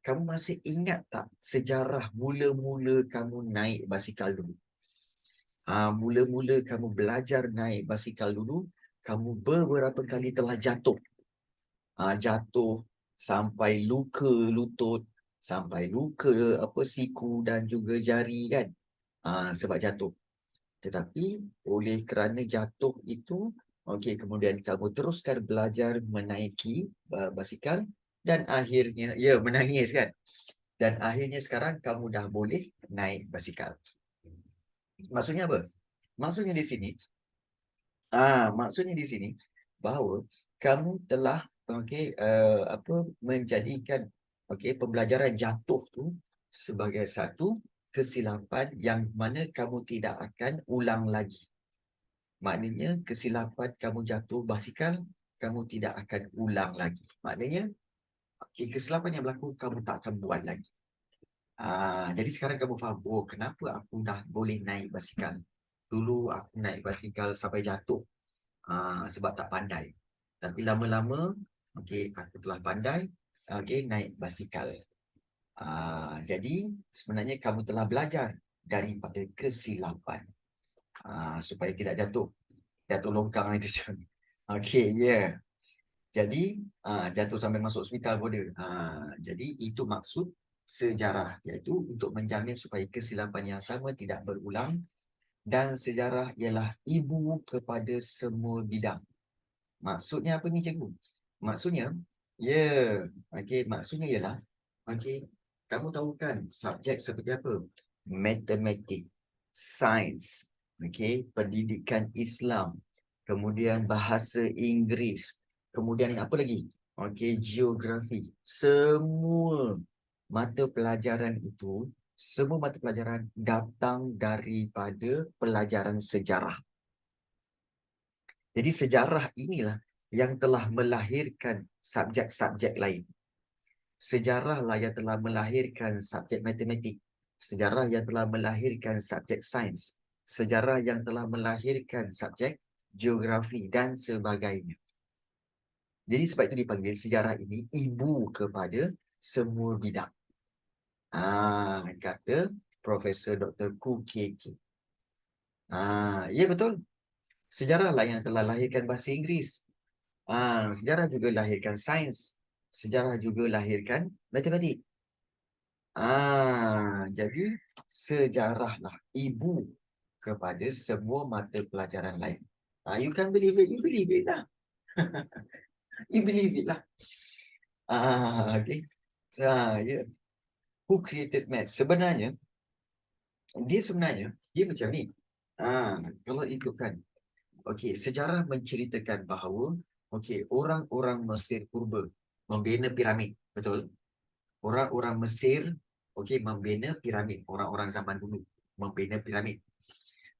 Kamu masih ingat tak sejarah mula-mula kamu naik basikal dulu? Mula-mula kamu belajar naik basikal dulu, kamu beberapa kali telah jatuh. Jatuh sampai luka lutut, sampai luka siku dan juga jari kan. Sebab jatuh. Tetapi oleh kerana jatuh itu, okey, kemudian kamu teruskan belajar menaiki basikal dan akhirnya, ya, menangis kan. Dan akhirnya sekarang kamu dah boleh naik basikal. Maksudnya apa? Maksudnya di sini, maksudnya di sini bahawa kamu telah menjadikan pembelajaran jatuh tu sebagai satu kesilapan yang mana kamu tidak akan ulang lagi. Maknanya kesilapan kamu jatuh basikal, kamu tidak akan ulang lagi. Maknanya kesilapan yang berlaku kamu tak akan buat lagi. Jadi sekarang kamu faham, oh, kenapa aku dah boleh naik basikal. Dulu aku naik basikal sampai jatuh sebab tak pandai. Tapi lama-lama Okey, aku telah pandai naik basikal. Jadi sebenarnya kamu telah belajar daripada kesilapan. Supaya tidak jatuh longkang itu. Okey, ya. Jadi jatuh sampai masuk hospital pun ada. Jadi itu maksud sejarah, iaitu untuk menjamin supaya kesilapan yang sama tidak berulang, dan sejarah ialah ibu kepada semua bidang. Maksudnya apa ni cikgu? Maksudnya, maksudnya ialah, kamu tahu kan subjek seperti apa? Matematik, sains, pendidikan Islam, kemudian bahasa Inggeris, kemudian apa lagi? Geografi. Semua mata pelajaran datang daripada pelajaran sejarah. Jadi sejarah inilah yang telah melahirkan subjek-subjek lain. Sejarahlah yang telah melahirkan subjek matematik. Sejarah yang telah melahirkan subjek sains. Sejarah yang telah melahirkan subjek geografi dan sebagainya. Jadi sebab itu dipanggil sejarah ini ibu kepada semua bidang. Kata Profesor Dr. Khoo Kay Kim. Ya betul. Sejarahlah yang telah lahirkan bahasa Inggeris. Sejarah juga lahirkan sains. Sejarah juga lahirkan matematik. Jadi sejarahlah ibu kepada semua mata pelajaran lain. You can't believe it, you believe it lah. You believe it lah. Okay. Yeah. Who created maths? Sebenarnya, dia macam ni. Kalau ikutkan, sejarah menceritakan bahawa, orang-orang Mesir purba membina piramid, betul? Orang-orang Mesir, membina piramid. Orang-orang zaman dulu membina piramid.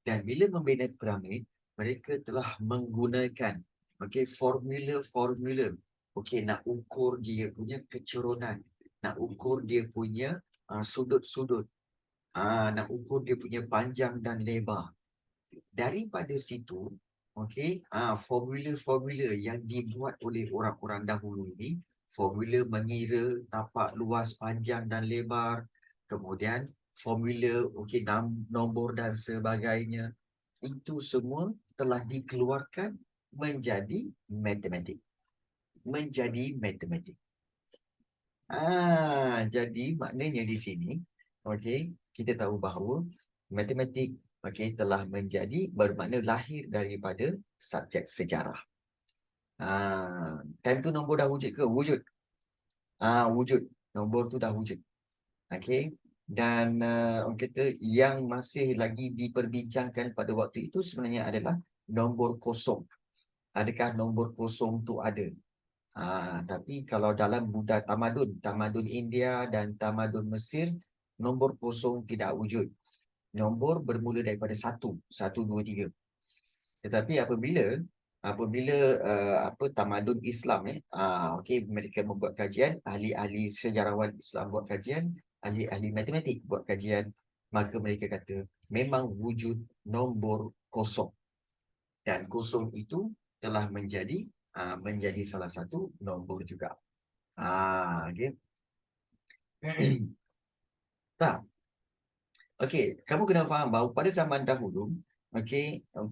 Dan bila membina piramid, mereka telah menggunakan formula-formula. Nak ukur dia punya kecerunan, nak ukur dia punya sudut-sudut, nak ukur dia punya panjang dan lebar. Daripada situ, formula-formula yang dibuat oleh orang-orang dahulu ini, formula mengira tapak luas, panjang dan lebar, kemudian formula nombor dan sebagainya, itu semua telah dikeluarkan menjadi matematik. Jadi maknanya di sini, kita tahu bahawa matematik telah menjadi, bermakna lahir daripada subjek sejarah. Time tu nombor dah wujud ke? Wujud. Wujud. Nombor tu dah wujud. Dan orang kata yang masih lagi diperbincangkan pada waktu itu sebenarnya adalah nombor kosong. Adakah nombor kosong tu ada? Tapi kalau dalam budaya tamadun India dan tamadun Mesir, nombor kosong tidak wujud. Nombor bermula daripada 1, 1, 2, 3. Tetapi apabila tamadun Islam, mereka membuat kajian, ahli-ahli sejarawan Islam buat kajian, ahli-ahli matematik buat kajian, maka mereka kata memang wujud nombor kosong. Dan kosong itu telah menjadi salah satu nombor juga. Kamu kena faham bahawa pada zaman dahulu,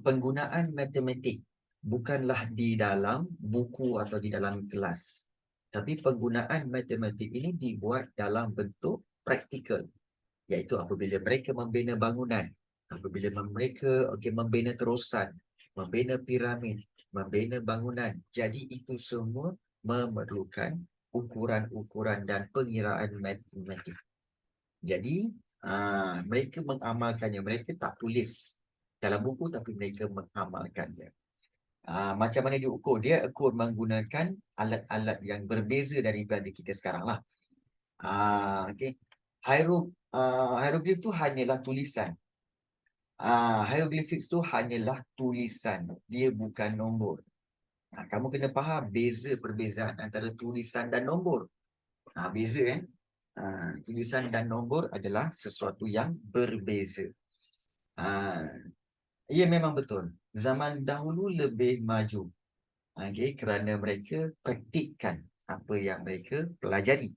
penggunaan matematik bukanlah di dalam buku atau di dalam kelas. Tapi penggunaan matematik ini dibuat dalam bentuk praktikal. Iaitu apabila mereka membina bangunan, apabila mereka membina terusan, membina piramid, membina bangunan. Jadi itu semua memerlukan ukuran-ukuran dan pengiraan matematik. Jadi mereka mengamalkannya. Mereka tak tulis dalam buku tapi mereka mengamalkannya. Macam mana dia ukur? Dia ukur menggunakan alat-alat yang berbeza daripada kita sekarang lah. Hieroglif tu hanyalah tulisan. Hieroglyphics tu hanyalah tulisan. Dia bukan nombor. Kamu kena faham perbezaan antara tulisan dan nombor. Beza tulisan dan nombor adalah sesuatu yang berbeza. Ya, memang betul. Zaman dahulu lebih maju. Okey, kerana mereka praktikkan apa yang mereka pelajari.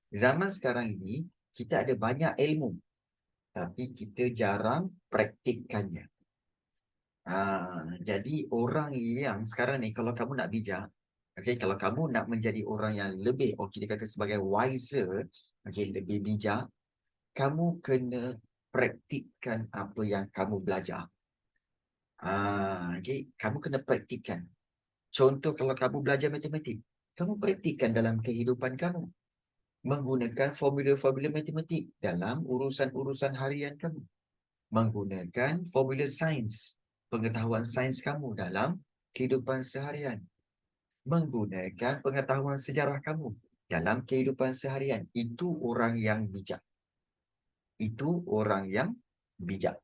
Zaman sekarang ini, kita ada banyak ilmu, tapi kita jarang praktikkannya. Jadi orang yang sekarang ni, kalau kamu nak bijak, okey, kalau kamu nak menjadi orang yang lebih, kita kata sebagai wiser, okey, lebih bijak, kamu kena praktikkan apa yang kamu belajar. Okey, kamu kena praktikkan. Contoh, kalau kamu belajar matematik, kamu praktikkan dalam kehidupan kamu. Menggunakan formula-formula matematik dalam urusan-urusan harian kamu. Menggunakan formula sains, pengetahuan sains kamu dalam kehidupan seharian. Menggunakan pengetahuan sejarah kamu dalam kehidupan seharian. Itu orang yang bijak. Itu orang yang bijak.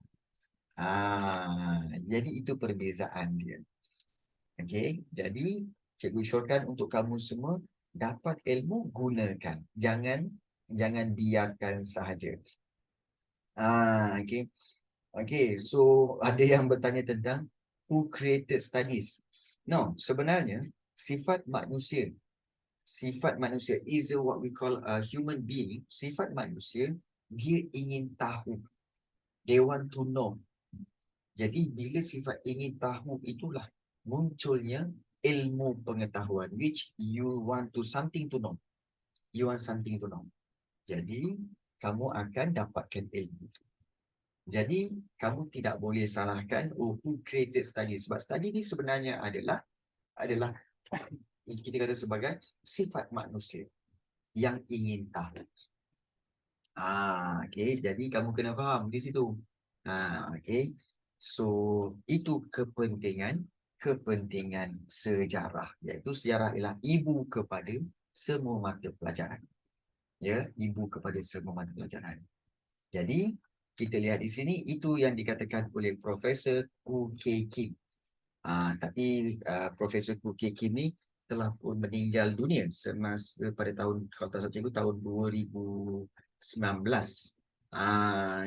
Jadi itu perbezaan dia. Okey, jadi cikgu syorkan untuk kamu semua dapat ilmu, gunakan. Jangan biarkan sahaja. Okey. Okey, so ada yang bertanya tentang who created studies. No, sebenarnya sifat manusia is what we call a human being. Sifat manusia, dia ingin tahu. They want to know. Jadi bila sifat ingin tahu itulah munculnya ilmu pengetahuan, which you want to something to know. You want something to know. Jadi kamu akan dapatkan ilmu itu. Jadi kamu tidak boleh salahkan who created study, sebab study ni sebenarnya adalah kita kata sebagai sifat manusia yang ingin tahu. Okey, jadi kamu kena faham di situ. Okey. So itu kepentingan sejarah, iaitu sejarah ialah ibu kepada semua mata pelajaran. Ya, ibu kepada semua mata pelajaran. Jadi kita lihat di sini, itu yang dikatakan oleh Profesor Khoo Kay Kim. Tapi Profesor Khoo Kay Kim ni telah pun meninggal dunia semasa pada tahun, kalau tak salah cikgu, tahun 2019.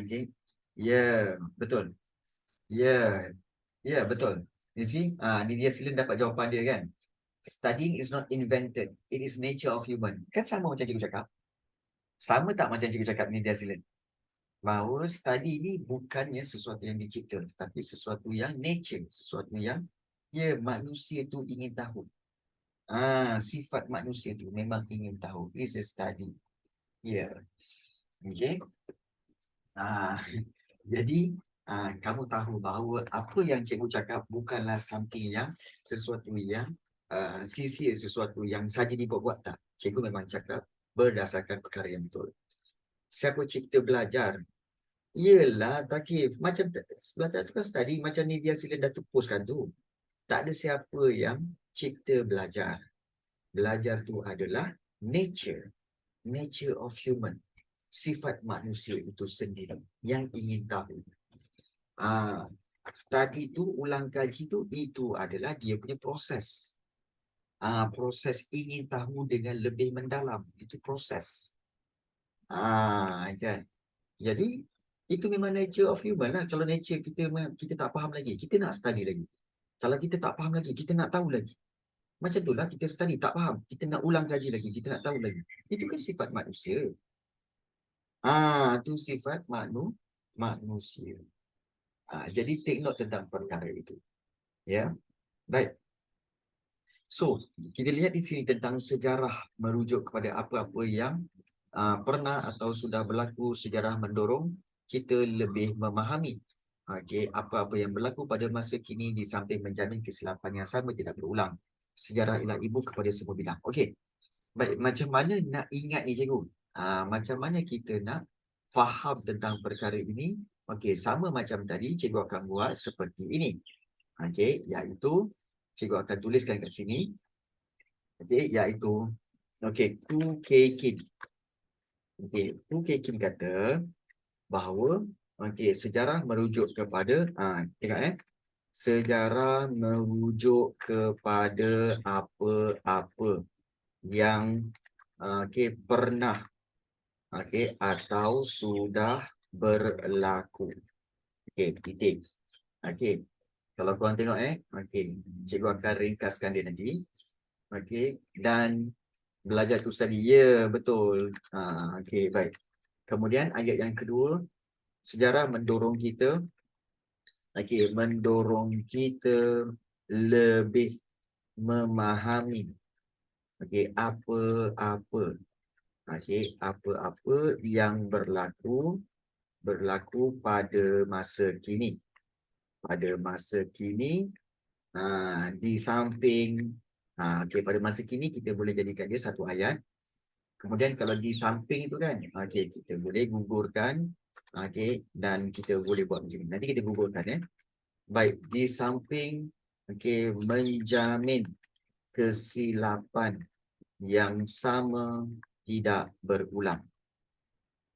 Okay. Ya, betul. Ya, ya, betul. You see, ni dia sila dapat jawapan dia kan. Studying is not invented. It is nature of human. Kan sama macam cikgu cakap. Sama tak macam cikgu cakap ni dia sila? Bahawa study ni bukannya sesuatu yang dicipta, tapi sesuatu yang nature, sesuatu yang manusia tu ingin tahu. Sifat manusia tu memang ingin tahu. It's a study. Okay. Jadi kamu tahu bahawa apa yang cikgu cakap bukanlah something yang sesuatu yang sia-sia, sesuatu yang saja dibuat-buat, tak. Cikgu memang cakap berdasarkan perkara yang betul. Siapa cipta belajar? Yelah, Takif. Macam belajar tu kan study, macam ni dia sila Datuk postkan tu. Tak ada siapa yang cipta belajar. Belajar tu adalah nature. Nature of human. Sifat manusia itu sendiri yang ingin tahu. Study tu, ulang kaji tu, itu adalah dia punya proses. Proses ingin tahu dengan lebih mendalam. Itu proses. Kan? Jadi, itu memang nature of human lah. Kalau nature kita tak faham lagi, kita nak study lagi. Kalau kita tak faham lagi, kita nak tahu lagi. Macam itulah kita study, tak faham. Kita nak ulang kaji lagi, kita nak tahu lagi. Itu kan sifat manusia. Itu sifat manusia. Jadi take note tentang perkara itu. Ya. Baik. So, kita lihat di sini tentang sejarah merujuk kepada apa-apa yang pernah atau sudah berlaku. Sejarah mendorong kita lebih memahami apa-apa yang berlaku pada masa kini, di samping menjamin kesilapan yang sama tidak berulang. Sejarah ialah ibu kepada semua bidang. Okey. Baik, macam mana nak ingat ni cikgu? Macam mana kita nak faham tentang perkara ini? Okey, sama macam tadi, cikgu akan buat seperti ini. Okey, iaitu cikgu akan tuliskan kat sini. Okey, iaitu Khoo Kay Kim. Khoo Kay Kim kata bahawa sejarah merujuk kepada tengok sejarah merujuk kepada apa-apa yang pernah atau sudah berlaku. Titik. Kalau korang tengok okey, cikgu akan ringkaskan dia nanti. Okey, dan belajar tu tadi. Ya, betul. Okey, baik. Kemudian ayat yang kedua, sejarah mendorong kita, okey, mendorong kita lebih memahami, okey, apa-apa, okey, apa-apa yang berlaku pada masa kini. Pada masa kini, di samping, okey, pada masa kini kita boleh jadikan dia satu ayat. Kemudian kalau di samping itu kan, okey, kita boleh gugurkan, okey, dan kita boleh buat macam ni. Nanti kita gugurkan ya. Baik, di samping, okey, menjamin kesilapan yang sama tidak berulang.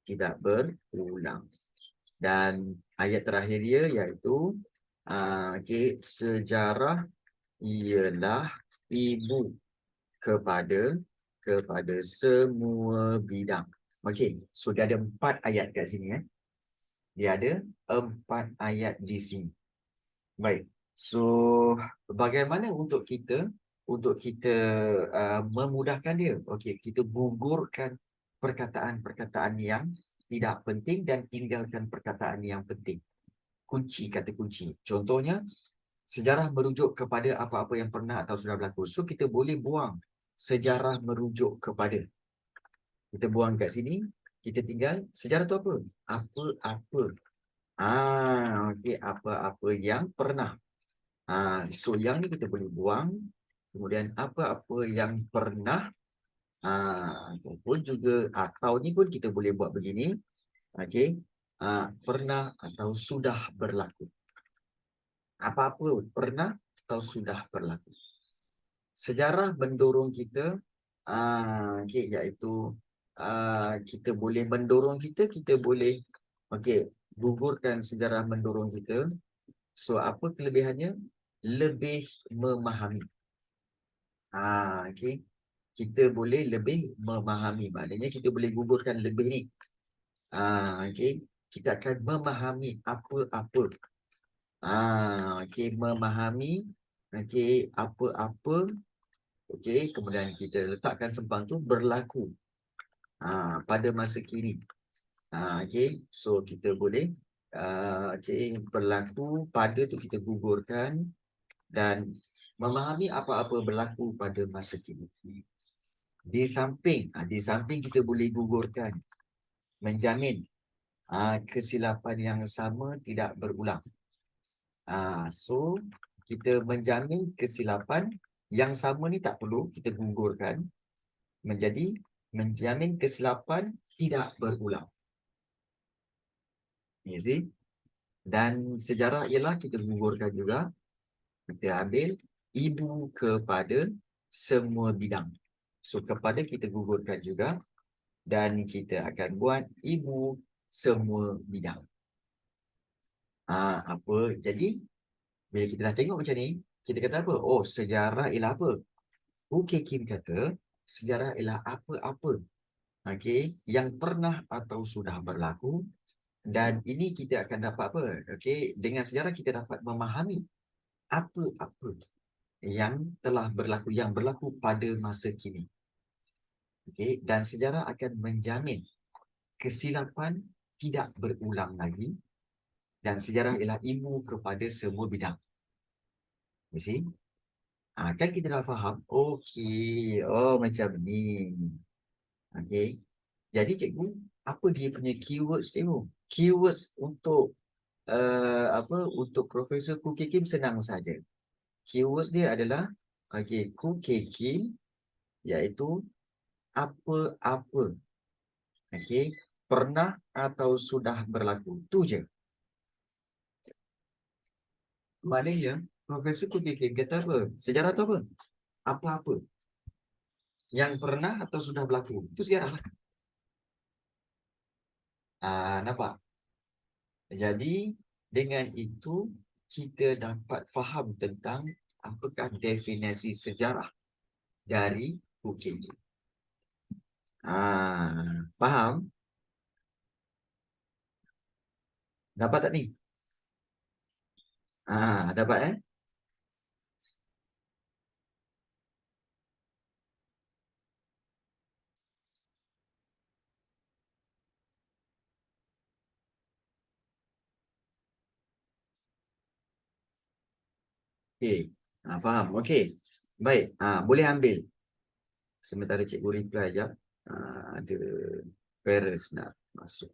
Tidak berulang. Dan ayat terakhir dia iaitu, okey, sejarah ialah ibu kepada semua bidang. Okey, so dia ada 4 ayat kat sini Dia ada 4 ayat di sini. Baik. So bagaimana untuk kita memudahkan dia? Okey, kita gugurkan perkataan-perkataan yang tidak penting dan tinggalkan perkataan yang penting. Kunci, kata kunci. Contohnya, sejarah merujuk kepada apa-apa yang pernah atau sudah berlaku. So kita boleh buang sejarah merujuk kepada. Kita buang kat sini, kita tinggal sejarah tu apa? Apa-apa. Okey, apa-apa yang pernah. So yang ni kita boleh buang. Kemudian apa-apa yang pernah, ataupun juga atau ni pun kita boleh buat begini. Okey, pernah atau sudah berlaku. Apa-apa pernah atau sudah berlaku. Sejarah mendorong kita, okey, iaitu kita boleh mendorong kita boleh, okey, gugurkan sejarah mendorong kita. So apa kelebihannya? Lebih memahami. Okey. Kita boleh lebih memahami. Maknanya kita boleh gugurkan lebih ni. Okey. Kita akan memahami apa-apa. Okey, memahami, okey, apa-apa. Okey, kemudian kita letakkan sempang tu berlaku pada masa kini. Okey, so kita boleh, okey, berlaku pada tu kita gugurkan dan memahami apa-apa berlaku pada masa kini. Di samping kita boleh gugurkan, menjamin kesilapan yang sama tidak berulang. So kita menjamin kesilapan yang sama ni tak perlu kita gugurkan, menjadi menjamin kesilapan tidak berulang. You see? Dan sejarah ialah kita gugurkan juga. Kita ambil ibu kepada semua bidang. So kepada kita gugurkan juga. Dan kita akan buat ibu semua bidang. Apa? Jadi, bila kita dah tengok macam ni, kita kata apa? Oh, sejarah ialah apa? Ukey Kim kata, sejarah ialah apa-apa, okey, yang pernah atau sudah berlaku. Dan ini kita akan dapat apa? Okey, dengan sejarah kita dapat memahami apa-apa yang telah berlaku, yang berlaku pada masa kini. Okey, dan sejarah akan menjamin kesilapan tidak berulang lagi. Dan sejarah ialah ibu kepada semua bidang. You see? Kan kita dah faham. Okey. Oh, macam ni. Okey. Jadi cikgu, apa dia punya keywords cikgu? Keywords untuk apa, untuk Profesor Khoo Kay Kim senang saja. Keywords dia adalah, okey, Khoo Kay Kim, iaitu apa-apa. Okey. Pernah atau sudah berlaku. Tu je. Maknanya, Profesor Khoo Kay Kim kata apa? Sejarah tu apa? Apa-apa yang pernah atau sudah berlaku. Itu sejarah lah. Nampak? Jadi, dengan itu, kita dapat faham tentang apakah definisi sejarah dari Khoo Kay Kim. Faham? Dapat tak ni? Dapat Okey. Faham. Okey. Baik. Boleh ambil. Sementara cikgu reply jap. Ada parents nak masuk.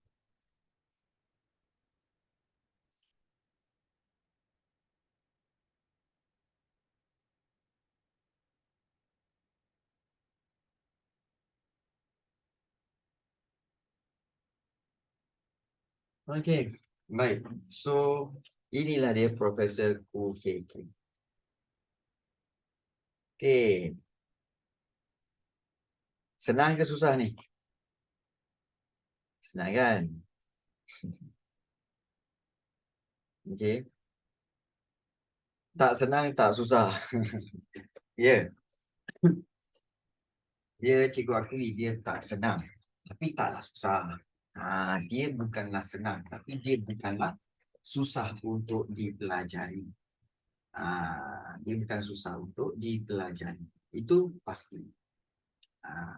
Okey. Baik. So, inilah dia Profesor Khoo KK. Okey. Senang ke susah ni? Senang kan? Okey. Tak senang, tak susah. Ya. Dia cikgu akui dia tak senang. Tapi taklah susah. Dia bukanlah senang. Tapi dia bukanlah susah untuk dipelajari. Dia bukan susah untuk dipelajari. Itu pasti.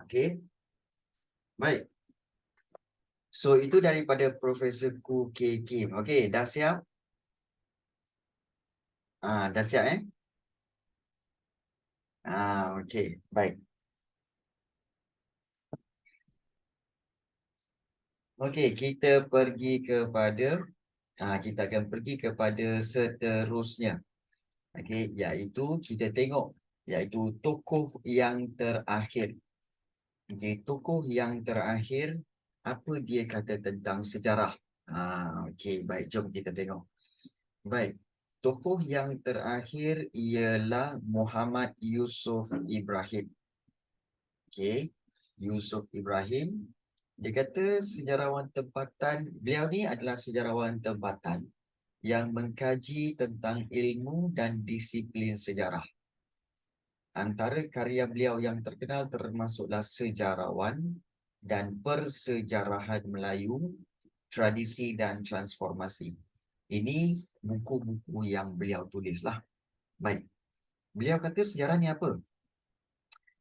Okey. Baik. So, itu daripada Profesor Khoo K. Kim. Okey, dah siap? Dah siap okey. Baik. Okey, kita pergi kepada kita akan pergi kepada seterusnya. Okey, iaitu kita tengok iaitu tokoh yang terakhir. Okey, tokoh yang terakhir apa dia kata tentang sejarah? Okey, baik, jom kita tengok. Baik. Tokoh yang terakhir ialah Muhammad Yusuf Ibrahim. Okey, Yusuf Ibrahim. Dia kata sejarawan tempatan, beliau ni adalah sejarawan tempatan yang mengkaji tentang ilmu dan disiplin sejarah. Antara karya beliau yang terkenal termasuklah Sejarawan dan Persejarahan Melayu, Tradisi dan Transformasi. Ini buku-buku yang beliau tulislah. Baik. Beliau kata sejarah ni apa?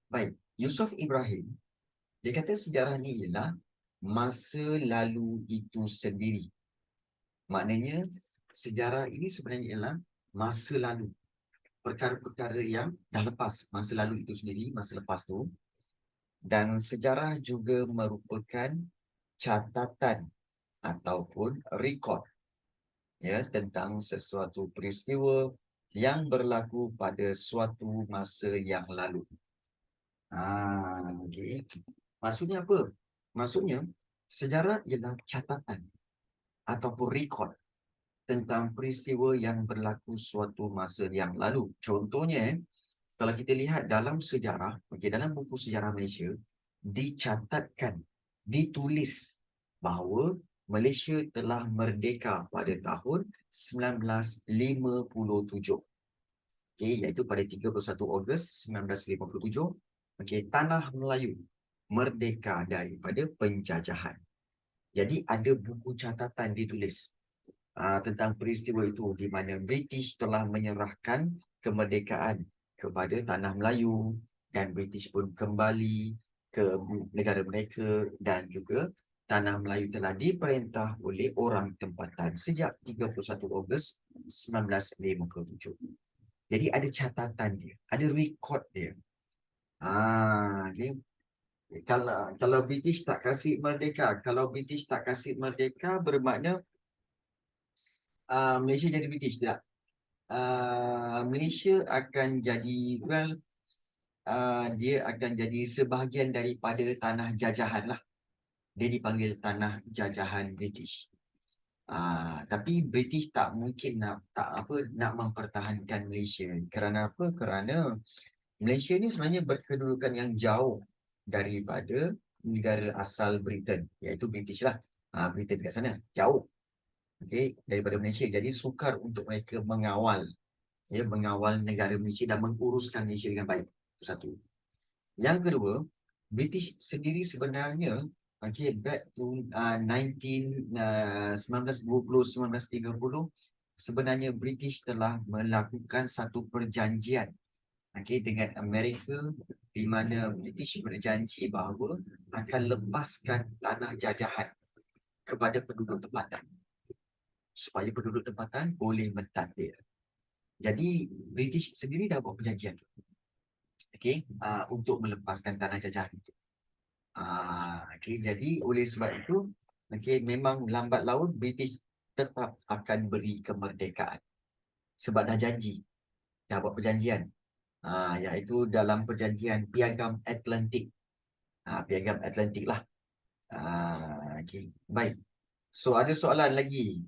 Baik. Yusuf Ibrahim, dia kata sejarah ni ialah masa lalu itu sendiri. Maknanya, sejarah ini sebenarnya ialah masa lalu. Perkara-perkara yang dah lepas. Masa lalu itu sendiri, masa lepas tu. Dan sejarah juga merupakan catatan ataupun rekod tentang sesuatu peristiwa yang berlaku pada suatu masa yang lalu. Okay. Maksudnya apa? Maksudnya, sejarah ialah catatan ataupun rekod tentang peristiwa yang berlaku suatu masa yang lalu. Contohnya, kalau kita lihat dalam sejarah, dalam buku sejarah Malaysia, dicatatkan, ditulis bahawa Malaysia telah merdeka pada tahun 1957. Iaitu pada 31 Ogos 1957, Tanah Melayu merdeka daripada penjajahan. Jadi ada buku catatan ditulis tentang peristiwa itu di mana British telah menyerahkan kemerdekaan kepada Tanah Melayu dan British pun kembali ke negara mereka dan juga Tanah Melayu telah diperintah oleh orang tempatan sejak 31 Ogos 1957. Jadi ada catatan dia, ada rekod dia. Okay. Kalau British tak kasih merdeka, bermakna Malaysia jadi British tak? Malaysia akan jadi dia akan jadi sebahagian daripada tanah jajahan lah. Dia dipanggil tanah jajahan British. Tapi British tak mungkin nak mempertahankan Malaysia. Kerana apa? Kerana Malaysia ni sebenarnya berkedudukan yang jauh daripada negara asal Britain, iaitu British lah. Britain kat sana, jauh. Daripada Malaysia. Jadi sukar untuk mereka mengawal negara Malaysia dan menguruskan Malaysia dengan baik. Itu satu. Yang kedua, British sendiri sebenarnya back to 1920, 1930, sebenarnya British telah melakukan satu perjanjian dengan Amerika, di mana British berjanji bahawa akan lepaskan tanah jajahan kepada penduduk tempatan supaya penduduk tempatan boleh mentadbir. Jadi British sendiri dah buat perjanjian untuk melepaskan tanah jajahan itu. Jadi oleh sebab itu memang lambat laun British tetap akan beri kemerdekaan sebab dah janji, dah buat perjanjian, iaitu dalam perjanjian Piagam Atlantik. Piagam Atlantik lah. Baik. So ada soalan lagi.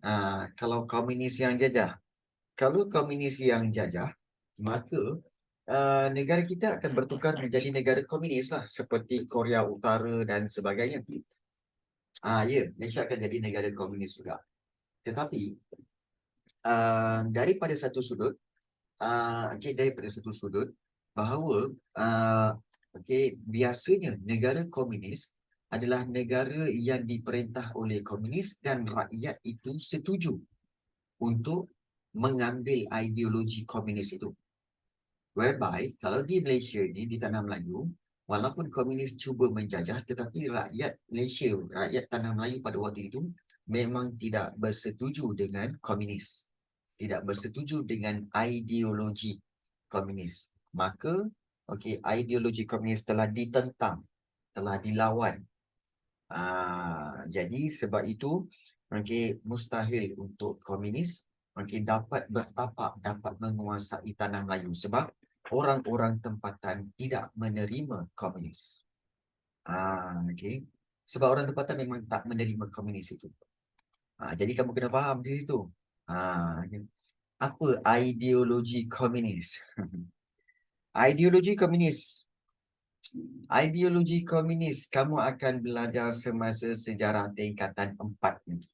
Kalau komunis yang jajah, maka negara kita akan bertukar menjadi negara komunis lah, seperti Korea Utara dan sebagainya. Ya, Malaysia akan jadi negara komunis juga. Tetapi daripada satu sudut, bahawa biasanya negara komunis adalah negara yang diperintah oleh komunis dan rakyat itu setuju untuk mengambil ideologi komunis itu. Whereby, kalau di Malaysia ni, di Tanah Melayu, walaupun komunis cuba menjajah, tetapi rakyat Malaysia, rakyat Tanah Melayu pada waktu itu, memang tidak bersetuju dengan komunis. Tidak bersetuju dengan ideologi komunis. Maka, ideologi komunis telah ditentang, telah dilawan. Jadi, sebab itu, mustahil untuk komunis dapat bertapak, dapat menguasai Tanah Melayu. Sebab orang-orang tempatan tidak menerima komunis. Sebab orang tempatan memang tak menerima komunis itu. Jadi kamu kena faham di situ. Apa ideologi komunis? Ideologi komunis. Ideologi komunis kamu akan belajar semasa sejarah tingkatan 4 nanti.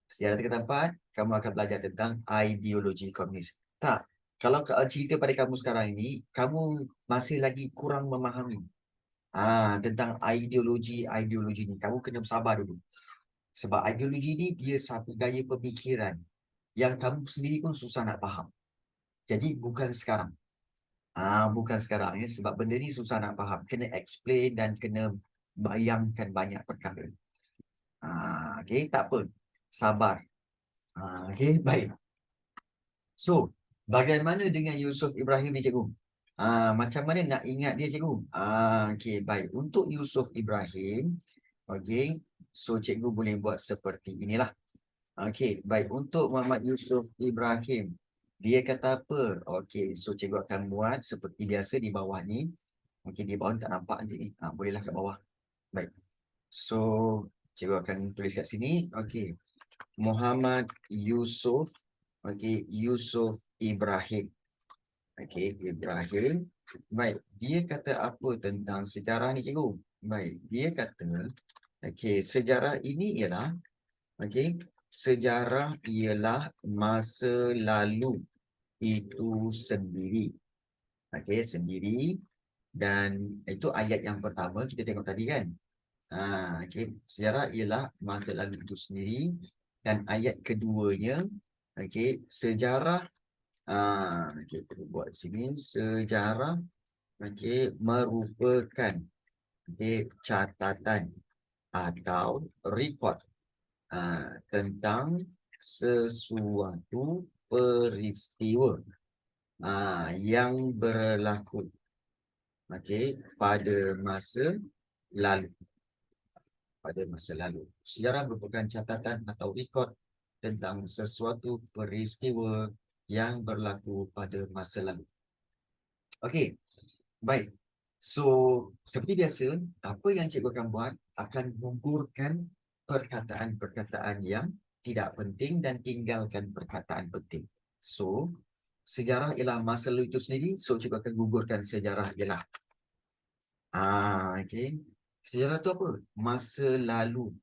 Sejarah tingkatan 4, kamu akan belajar tentang ideologi komunis. Tak. Kalau cerita pada kamu sekarang ini, kamu masih lagi kurang memahami tentang ideologi ni. Kamu kena bersabar dulu. Sebab ideologi ni dia satu gaya pemikiran yang kamu sendiri pun susah nak faham. Jadi bukan sekarang. Bukan sekarang ya, sebab benda ni susah nak faham. Kena explain dan kena bayangkan banyak perkara. Tak apa. Sabar. Baik. So, bagaimana dengan Yusuf Ibrahim ni, cikgu? Macam mana nak ingat dia, cikgu? Baik. Untuk Yusuf Ibrahim, so cikgu boleh buat seperti inilah. Baik. Untuk Muhammad Yusuf Ibrahim, dia kata apa? So cikgu akan buat seperti biasa di bawah ni. Di bawah ni tak nampak nanti ni. Bolehlah kat bawah. Baik. So, cikgu akan tulis kat sini. Muhammad Yusuf. Yusuf Ibrahim. Ibrahim. Baik. Dia kata apa tentang sejarah ni, cikgu? Baik. Dia kata, sejarah ini ialah, sejarah ialah masa lalu itu sendiri. Sendiri. Dan itu ayat yang pertama kita tengok tadi kan. Sejarah ialah masa lalu itu sendiri. Dan ayat keduanya, sejarah, kita buat sini, sejarah, merupakan, catatan atau rekod tentang sesuatu peristiwa yang berlaku pada masa lalu. Sejarah merupakan catatan atau rekod tentang sesuatu peristiwa yang berlaku pada masa lalu. Baik. So, seperti biasa, apa yang cikgu akan buat akan gugurkan perkataan-perkataan yang tidak penting dan tinggalkan perkataan penting. So, sejarah ialah masa lalu itu sendiri. So, cikgu akan gugurkan sejarah ialah. Sejarah itu apa? Masa lalu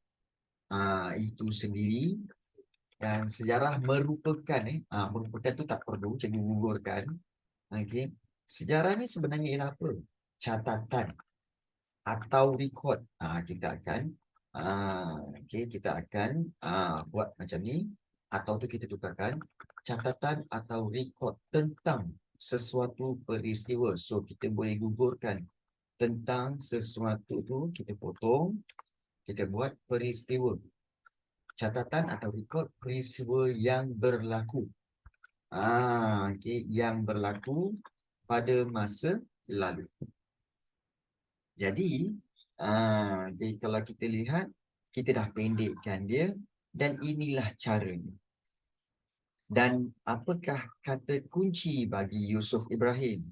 itu sendiri. Dan sejarah merupakan, merupakan itu tak perlu cikgu gugurkan. Sejarah ni sebenarnya ialah apa? Catatan atau rekod. Kita akan buat macam ni. atau tu kita tukarkan catatan atau rekod tentang sesuatu peristiwa. So kita boleh gugurkan tentang sesuatu tu, kita potong, kita buat peristiwa. Catatan atau rekod peristiwa yang berlaku. Okay, yang berlaku pada masa lalu. Jadi, okay, kalau kita lihat, kita dah pendekkan dia dan inilah caranya. Dan apakah kata kunci bagi Yusuf Ibrahim?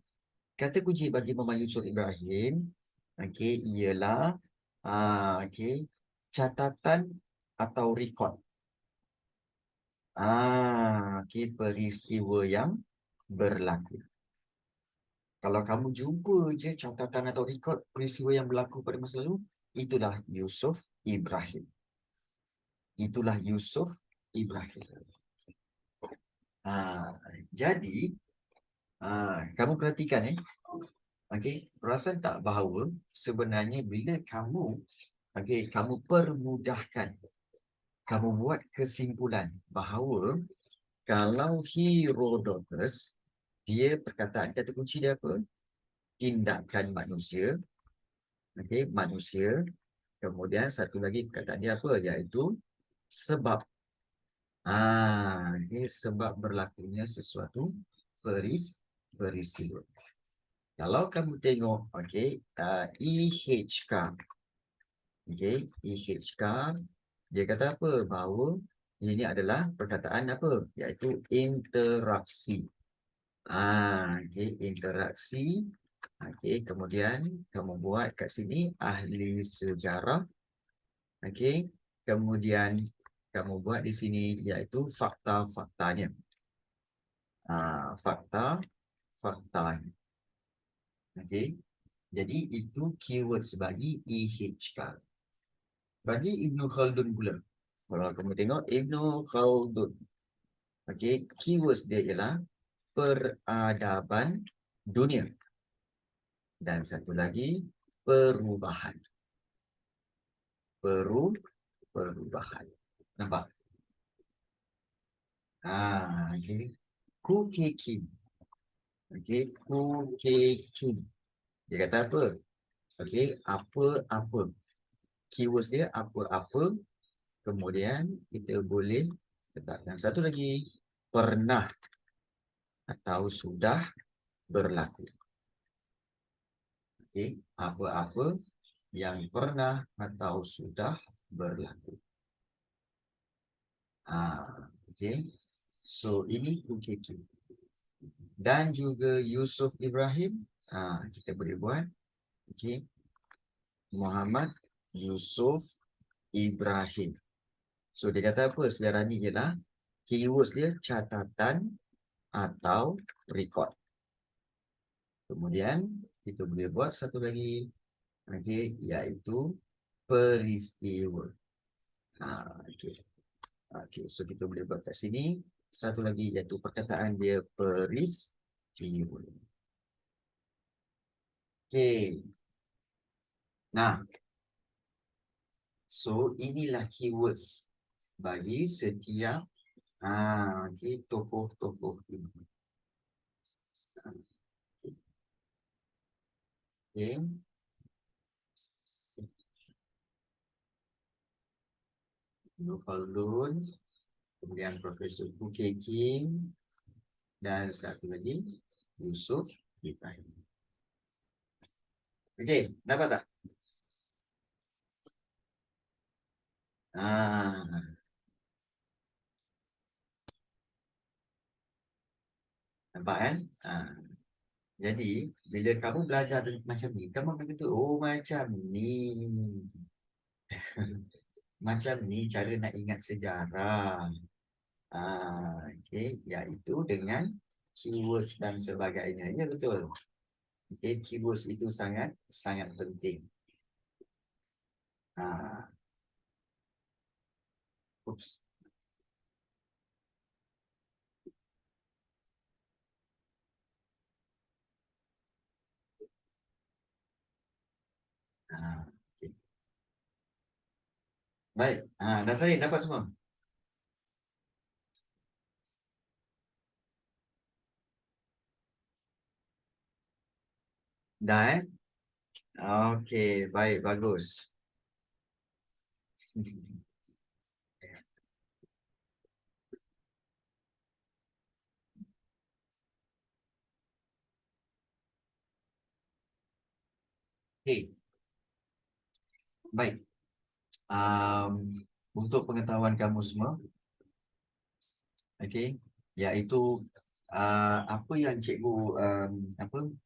Kata kunci bagi Muhammad Yusuf Ibrahim, okay, ialah okay, catatan atau rekod. Okay, peristiwa yang berlaku. Kalau kamu jumpa je catatan atau rekod peristiwa yang berlaku pada masa lalu, itulah Yusuf Ibrahim. Itulah Yusuf Ibrahim. Jadi, kamu perhatikan okay, perasan tak bahawa sebenarnya bila kamu kamu permudahkan, kamu buat kesimpulan bahawa kalau Herodotus, dia perkataan kata kunci dia apa? Tindakan manusia. Okay, manusia. Kemudian satu lagi perkataan dia apa? Iaitu sebab. Okay, sebab berlakunya sesuatu peristiwa. Kalau kamu tengok, okay, EHK. Okay, EHK, dia kata apa? Bahawa ini adalah perkataan apa? Iaitu interaksi. Okay, interaksi. Okay, kemudian kamu buat kat sini ahli sejarah. Okay, kemudian kamu buat di sini iaitu fakta-faktanya. Fakta-faktanya. Okay, jadi itu keyword bagi EHK. Bagi Ibn Khaldun pula. Kalau kamu tengok Ibn Khaldun. Okay, keywords dia ialah peradaban dunia. Dan satu lagi, perubahan. Perubahan. Nampak? Okay. Kukekin. Okay, Kukekin. Dia kata apa? Okay, apa-apa. Keywords dia apa-apa. Kemudian kita boleh letakkan satu lagi, pernah atau sudah berlaku. Okay, apa-apa yang pernah atau sudah berlaku. Okay, so ini Kukekin. Dan juga Yusuf Ibrahim, kita boleh buat, okay, Muhammad Yusuf Ibrahim. So dia kata apa? Sejarah ni ialah keywords dia catatan atau rekod. Kemudian kita boleh buat satu lagi, okay, iaitu peristiwa. Okay. Okay, so kita boleh buat kat sini satu lagi iaitu perkataan dia peristiwa. Okay. Nah, so inilah keywords bagi setiap okay, tokoh-tokoh ini. Okay. Ibn Khaldun, kemudian Profesor Kukekin, dan satu lagi Yusuf Ibrahim. Okey, dapat tak? Nampak kan? Jadi, bila kamu belajar macam ni, kamu akan kata, oh macam ni. Macam ni cara nak ingat sejarah. Okay, iaitu dengan keywords dan sebagainya. Ya, betul. Okay, keywords itu sangat penting. Oops. Okay. Baik, dah saya dapat semua. Dah Okey, baik, bagus. Okey, baik. Um, untuk pengetahuan kamu semua, okey, iaitu apa yang cikgu apa